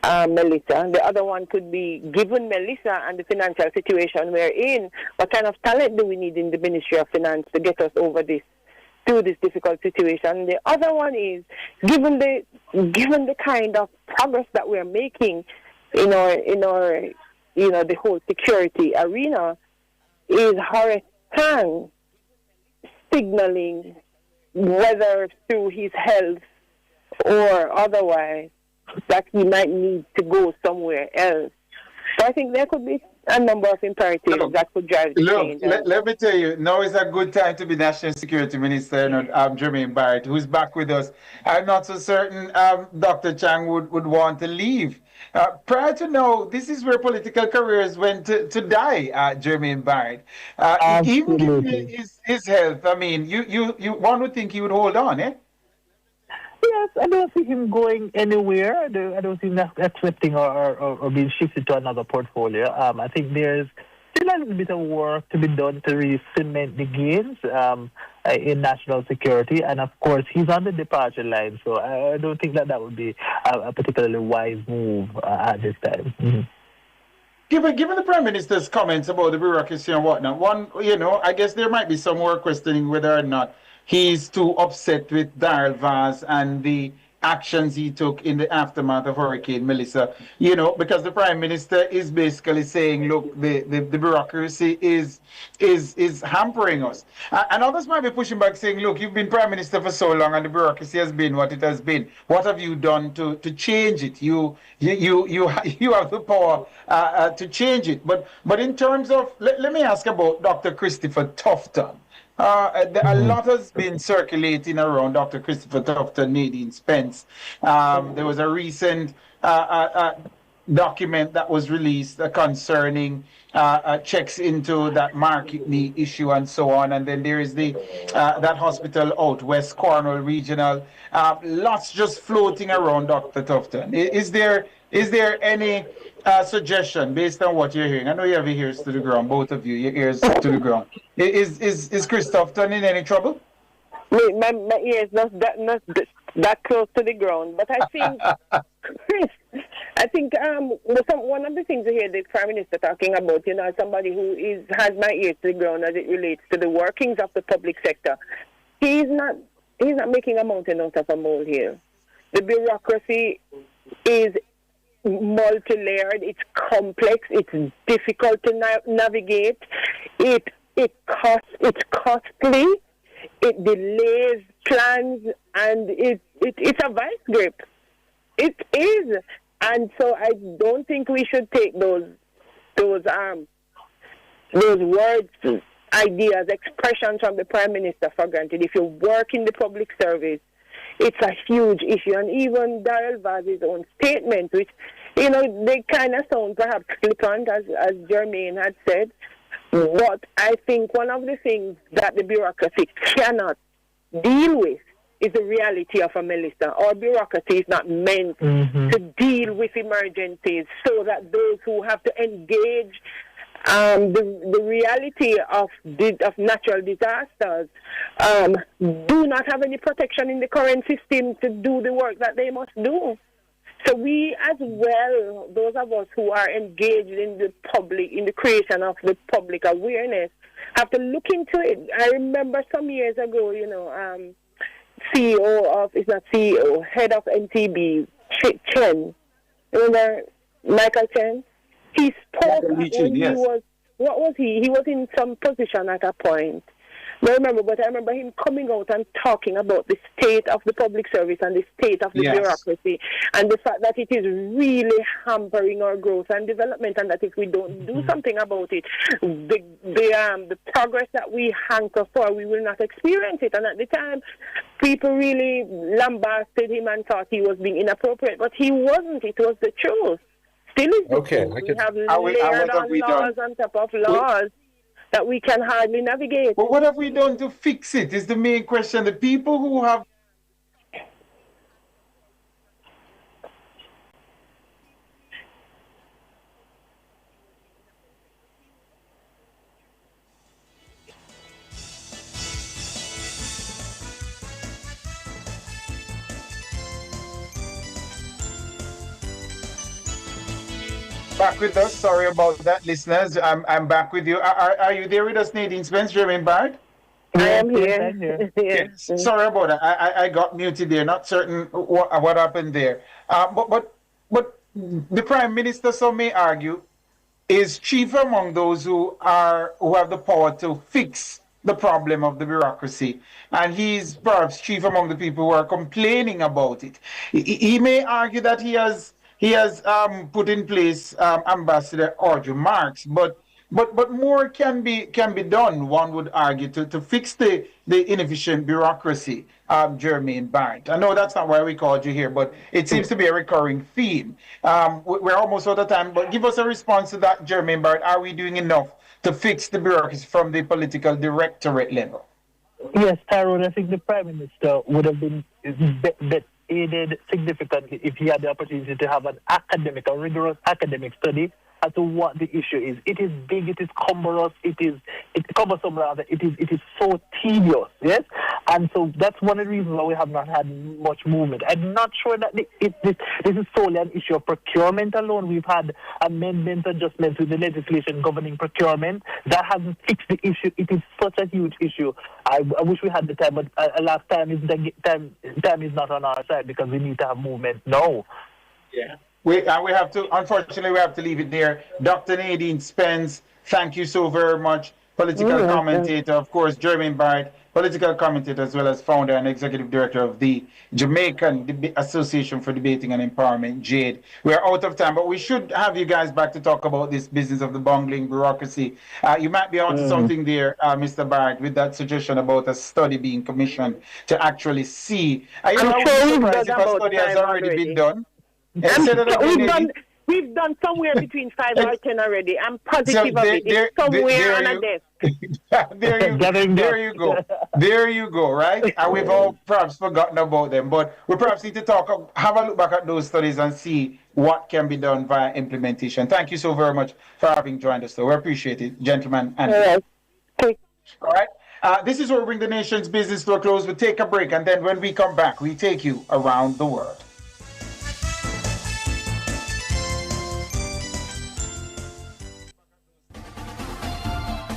Melissa. The other one could be, given Melissa and the financial situation we're in, what kind of talent do we need in the Ministry of Finance to get us over through this difficult situation? The other one is, given the kind of progress that we're making in our the whole security arena, is Horace Chang signaling, whether through his health or otherwise, that he might need to go somewhere else. So I think there could be a number of imperatives that could drive the change. Let me tell you, now is a good time to be National Security Minister, Jermaine Barrett, who's back with us. I'm not so certain Dr. Chang would want to leave. Prior to now, this is where political careers went to die, Jermaine Barrett. Even given his health, I mean, one would think he would hold on, eh? Yes, I don't see him going anywhere. I don't see him accepting or being shifted to another portfolio. I think there's still a little bit of work to be done to really cement the gains in national security. And, of course, he's on the departure line, so I don't think that would be a particularly wise move at this time. Mm-hmm. Given the Prime Minister's comments about the bureaucracy and whatnot, I guess there might be some more questioning whether or not he's too upset with Daryl Vaz and the actions he took in the aftermath of Hurricane Melissa, because the Prime Minister is basically saying, look, the bureaucracy is hampering us. And others might be pushing back saying, look, you've been Prime Minister for so long and the bureaucracy has been what it has been. What have you done to change it? You have the power to change it. But in terms of, let me ask about Dr. Christopher Tufton. A lot has been circulating around Dr. Christopher Tufton, Nadine Spence. There was a recent document that was released concerning checks into that Mark Kidney issue and so on. And then there is that hospital out west, Cornwall Regional. Lots just floating around Dr. Tufton. Is there any suggestion based on what you're hearing? I know you have your ears to the ground, both of you, your ears to the ground. Is Chris Tufton in any trouble? My ears not that close to the ground, but I think one of the things I hear the Prime Minister talking about, somebody who has my ears to the ground as it relates to the workings of the public sector. He's not making a mountain out of a molehill. The bureaucracy is multi-layered, it's complex, it's difficult to navigate, it's costly, it delays plans, and it's a vice grip. It is, and so I don't think we should take those words, ideas, expressions from the Prime Minister for granted. If you work in the public service, it's a huge issue. And even Daryl Vaz's own statement, which, they kind of sound perhaps flippant, as Jermaine had said. But I think one of the things that the bureaucracy cannot deal with is the reality of a Melissa. Our bureaucracy is not meant to deal with emergencies so that those who have to engage the reality of natural disasters do not have any protection in the current system to do the work that they must do. So we as well, those of us who are engaged in the creation of the public awareness, have to look into it. I remember some years ago, head of NTB, Chen, remember Michael Chen? He spoke when he was, what was he? He was in some position at a point. I remember him coming out and talking about the state of the public service and the state of the bureaucracy and the fact that it is really hampering our growth and development, and that if we don't do something about it, the progress that we hanker for, we will not experience it. And at the time, people really lambasted him and thought he was being inappropriate, but he wasn't. It was the truth. Still is the truth. We have layered on laws on top of laws that we can hardly navigate. But what have we done to fix it is the main question. The people who have... Back with us. Sorry about that, listeners. I'm back with you. Are you there with us, Nadine Spence, Jermaine Bard? I am here. Yes. Sorry about that. I got muted there. Not certain what happened there. But the Prime Minister, some may argue, is chief among those who have the power to fix the problem of the bureaucracy, and he's perhaps chief among the people who are complaining about it. He may argue that he has put in place Ambassador Audrey Marks, but more can be done, one would argue, to fix the inefficient bureaucracy, Jermaine Bard. I know that's not why we called you here, but it seems to be a recurring theme. We're almost out of time, but give us a response to that, Jermaine Bard. Are we doing enough to fix the bureaucracy from the political directorate level? Yes, Tyrone, I think the Prime Minister would have been aided significantly if he had the opportunity to have a rigorous academic study as to what the issue is. It is big, it is cumbrous, it's cumbersome rather, it is so tedious, yes? And so that's one of the reasons why we have not had much movement. I'm not sure that this is solely an issue of procurement alone. We've had amendments, adjustments with the legislation governing procurement. That hasn't fixed the issue. It is such a huge issue. I wish we had the time, but last time is not on our side because we need to have movement now. Yeah. We have to, unfortunately, we have to leave it there. Dr. Nadine Spence, thank you so very much. Political commentator, of course, Jermaine Barrett, political commentator as well as founder and executive director of the Jamaican Association for Debating and Empowerment, JADE. We're out of time, but we should have you guys back to talk about this business of the bungling bureaucracy. You might be onto something there, Mr. Barrett, with that suggestion about a study being commissioned to actually see. I'm sure if a study has already been done. We've done somewhere between 5 or 10 already. I'm positive of it. It's somewhere on a desk. There you go. There you go, right? And we've all perhaps forgotten about them. But we perhaps need to have a look back at those studies and see what can be done via implementation. Thank you so very much for having joined us, though. We appreciate it, gentlemen. And all right. This is where we bring the nation's business to a close. We'll take a break, and then when we come back, we take you around the world.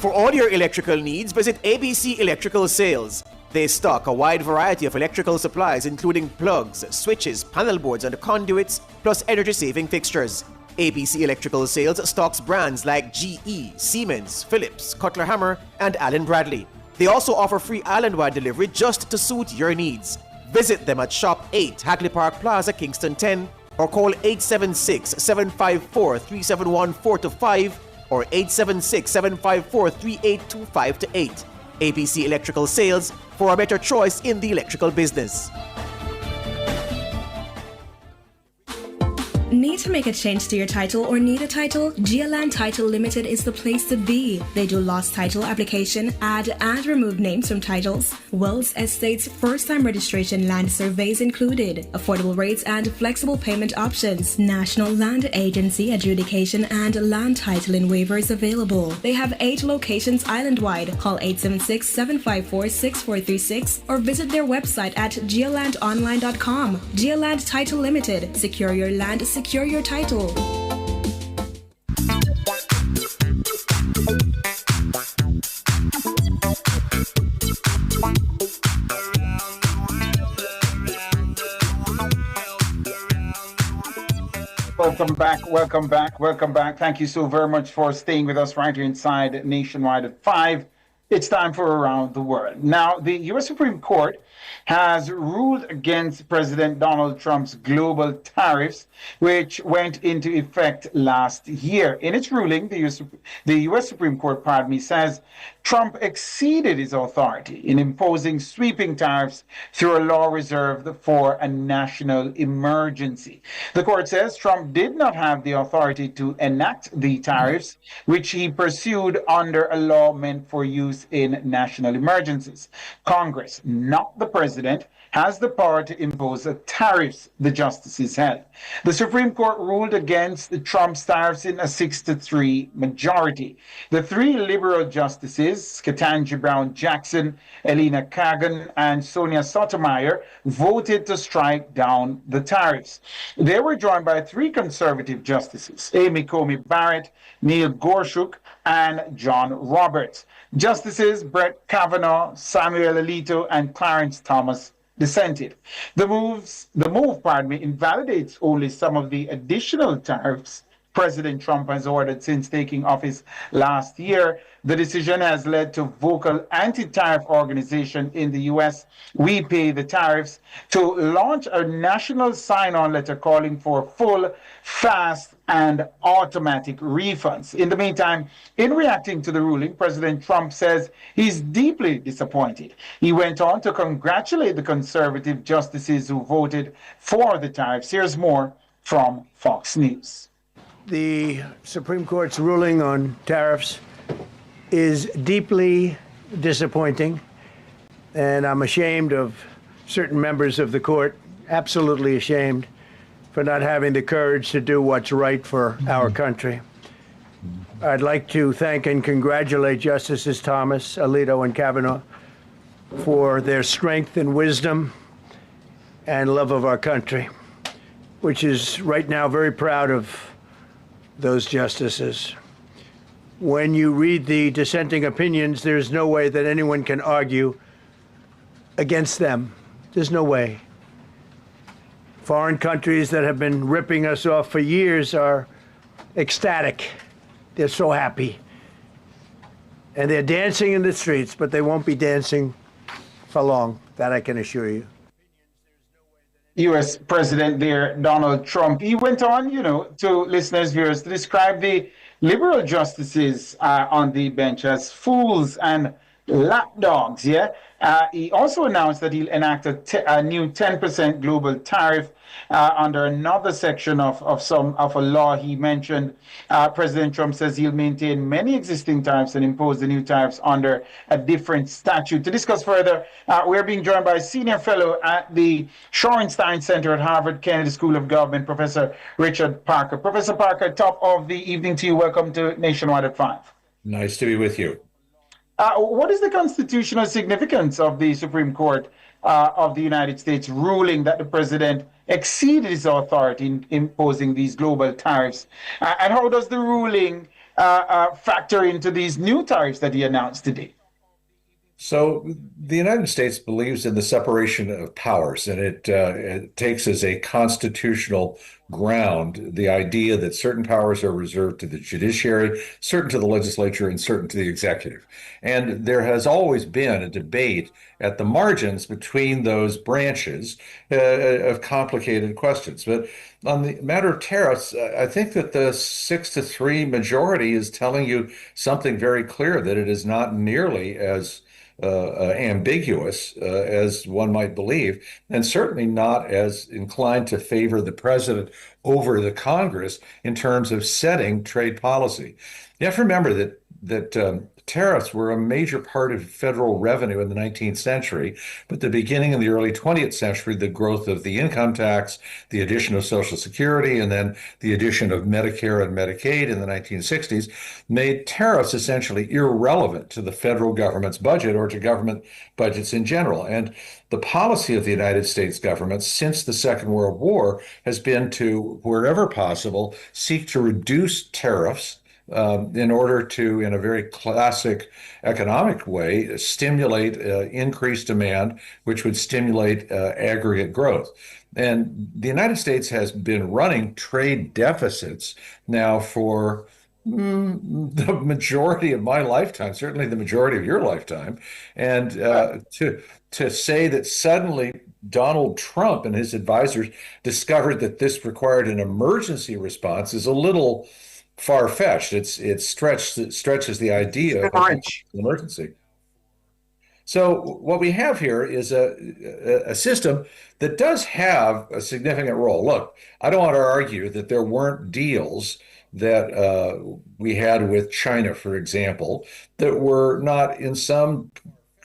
For all your electrical needs, visit ABC Electrical Sales. They stock a wide variety of electrical supplies including plugs, switches, panel boards and conduits, plus energy-saving fixtures. ABC Electrical Sales stocks brands like GE, Siemens, Philips, Cutler Hammer and Allen Bradley. They also offer free island-wide delivery just to suit your needs. Visit them at Shop 8, Hagley Park Plaza, Kingston 10, or call 876-754-3714-5 or 876-754-3825-8. ABC Electrical Sales, for a better choice in the electrical business. Need to make a change to your title or need a title? GeoLand Title Limited is the place to be. They do lost title application, add and remove names from titles, wills, estates, first-time registration, land surveys included, affordable rates and flexible payment options, National Land Agency adjudication and land titling waivers available. They have 8 locations island-wide. Call 876-754-6436 or visit their website at geolandonline.com. GeoLand Title Limited. Secure your land, secure your title. Welcome back. Thank you so very much for staying with us right here inside Nationwide at 5. It's time for Around the World. Now, the U.S. Supreme Court has ruled against President Donald Trump's global tariffs, which went into effect last year. In its ruling, the U.S. Supreme Court, says Trump exceeded his authority in imposing sweeping tariffs through a law reserved for a national emergency. The court says Trump did not have the authority to enact the tariffs, which he pursued under a law meant for use in national emergencies. Congress, not the president, has the power to impose tariffs, the justices held. The Supreme Court ruled against Trump's tariffs in a 6-3 majority. The 3 liberal justices, Ketanji Brown Jackson, Elena Kagan, and Sonia Sotomayor, voted to strike down the tariffs. They were joined by 3 conservative justices, Amy Coney Barrett, Neil Gorsuch, and John Roberts. Justices Brett Kavanaugh, Samuel Alito, and Clarence Thomas dissented. The move, invalidates only some of the additional tariffs President Trump has ordered since taking office last year. The decision has led to vocal anti-tariff organization in the U.S., We Pay the Tariffs, to launch a national sign-on letter calling for full, fast, and automatic refunds. In the meantime, in reacting to the ruling, President Trump says he's deeply disappointed. He went on to congratulate the conservative justices who voted for the tariffs. Here's more from Fox News. The Supreme Court's ruling on tariffs is deeply disappointing, and I'm ashamed of certain members of the court, absolutely ashamed, for not having the courage to do what's right for our country. I'd like to thank and congratulate Justices Thomas, Alito, and Kavanaugh for their strength and wisdom and love of our country, which is right now very proud of those justices. When you read the dissenting opinions, there's no way that anyone can argue against them. There's no way. Foreign countries that have been ripping us off for years are ecstatic. They're so happy. And they're dancing in the streets, but they won't be dancing for long. That I can assure you. U.S. President there, Donald Trump, he went on, to listeners, viewers, to describe the liberal justices on the bench as fools and lapdogs, yeah? He also announced that he'll enact a new 10% global tariff under another section of a law he mentioned. President Trump says he'll maintain many existing tariffs and impose the new tariffs under a different statute. To discuss further, we're being joined by senior fellow at the Shorenstein Center at Harvard Kennedy School of Government, Professor Richard Parker. Professor Parker, top of the evening to you. Welcome to Nationwide at 5. Nice to be with you. What is the constitutional significance of the Supreme Court of the United States ruling that the president exceeded his authority in imposing these global tariffs? And how does the ruling factor into these new tariffs that he announced today? So the United States believes in the separation of powers, and it takes as a constitutional ground the idea that certain powers are reserved to the judiciary, certain to the legislature, and certain to the executive. And there has always been a debate at the margins between those branches of complicated questions. But on the matter of tariffs, I think that the 6-3 majority is telling you something very clear, that it is not nearly as ambiguous as one might believe, and certainly not as inclined to favor the president over the Congress in terms of setting trade policy. You have to remember that tariffs were a major part of federal revenue in the 19th century, but the beginning in the early 20th century, the growth of the income tax, the addition of Social Security, and then the addition of Medicare and Medicaid in the 1960s made tariffs essentially irrelevant to the federal government's budget or to government budgets in general. And the policy of the United States government since the Second World War has been to, wherever possible, seek to reduce tariffs in order to, in a very classic economic way, stimulate increased demand, which would stimulate aggregate growth. And the United States has been running trade deficits now for the majority of my lifetime, certainly the majority of your lifetime. And to say that suddenly Donald Trump and his advisors discovered that this required an emergency response is a little far-fetched. It stretches the idea of an emergency. So what we have here is a system that does have a significant role. Look, I don't want to argue that there weren't deals that we had with China, for example, that were not in some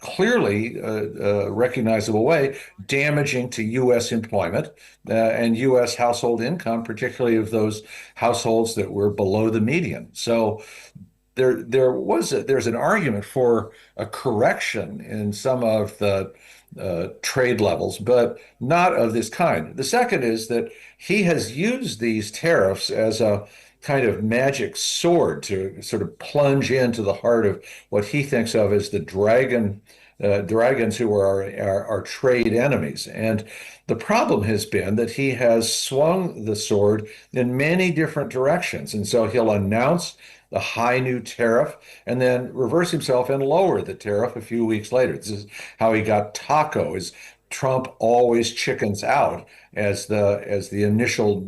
clearly recognizable way damaging to U.S. employment and U.S. household income, particularly of those households that were below the median. So there's an argument for a correction in some of the trade levels, but not of this kind. The second is that he has used these tariffs as a kind of magic sword to sort of plunge into the heart of what he thinks of as the dragons who are our trade enemies. And the problem has been that he has swung the sword in many different directions. And so he'll announce a high new tariff and then reverse himself and lower the tariff a few weeks later. This is how he got taco. Is Trump always chickens out as the initial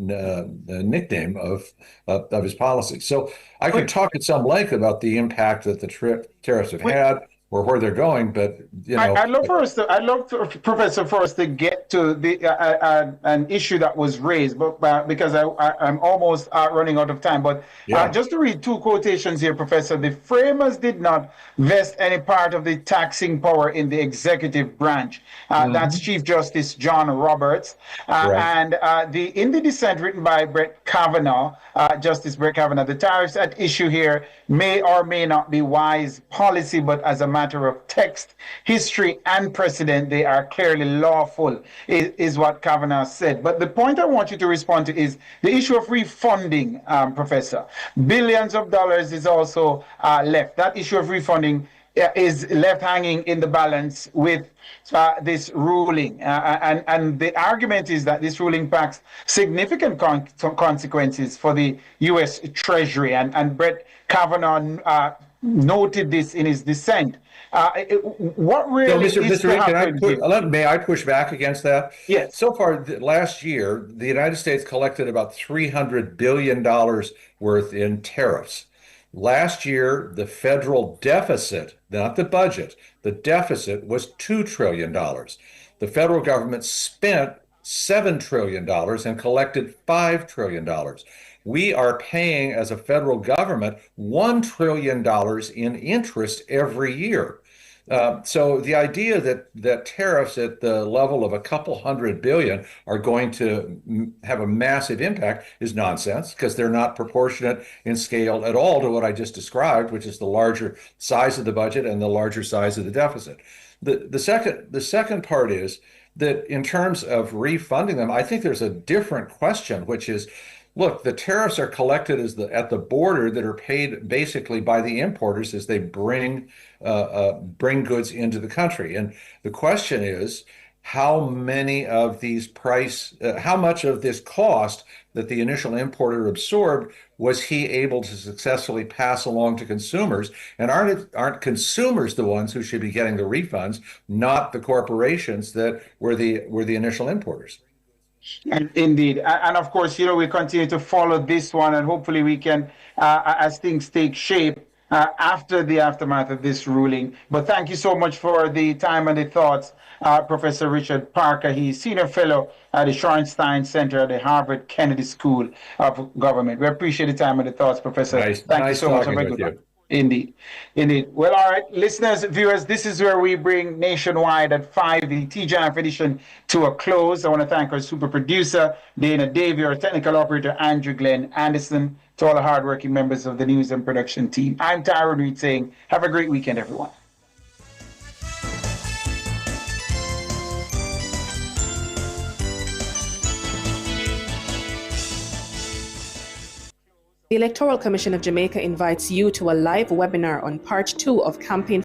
nickname of his policy. So I could talk at some length about the impact that the tariffs have had or where they're going, but you know, I'd love Professor, for us to get to the an issue that was raised, but because I'm almost running out of time. But just to read two quotations here, Professor, the framers did not vest any part of the taxing power in the executive branch. That's Chief Justice John Roberts, and in the dissent written by Brett Kavanaugh, Justice Brett Kavanaugh, the tariffs at issue here may or may not be wise policy, but as a matter of text, history, and precedent, they are clearly lawful, is what Kavanaugh said. But the point I want you to respond to is the issue of refunding, Professor. Billions of dollars is also left. That issue of refunding is left hanging in the balance with this ruling. And the argument is that this ruling packs significant consequences for the U.S. Treasury. And Brett Kavanaugh noted this in his dissent. What really is to happen? May I push back against that? Yes. So far, last year, the United States collected about $300 billion worth in tariffs. Last year, the federal deficit, not the budget, the deficit was $2 trillion. The federal government spent $7 trillion and collected $5 trillion. We are paying, as a federal government, $1 trillion in interest every year. So the idea that tariffs at the level of a couple $100 billion are going to have a massive impact is nonsense, because they're not proportionate in scale at all to what I just described, which is the larger size of the budget and the larger size of the deficit. The second part is that in terms of refunding them, I think there's a different question, which is, look, the tariffs are collected at the border that are paid basically by the importers as they bring goods into the country. And the question is, how much of this cost that the initial importer absorbed was he able to successfully pass along to consumers? And aren't consumers the ones who should be getting the refunds, not the corporations that were the initial importers? Indeed. And of course, we continue to follow this one, and hopefully we can, as things take shape, after the aftermath of this ruling. But thank you so much for the time and the thoughts, Professor Richard Parker. He's Senior Fellow at the Shorenstein Center at the Harvard Kennedy School of Government. We appreciate the time and the thoughts, Professor. Thank you so much. Indeed. Well, all right, listeners, viewers, this is where we bring Nationwide at 5, the TGIF edition, to a close. I want to thank our super producer, Dana Davey, our technical operator, Andrew Glenn Anderson, to all the hardworking members of the news and production team. I'm Tyrone Reed saying, have a great weekend, everyone. The Electoral Commission of Jamaica invites you to a live webinar on Part 2 of Campaign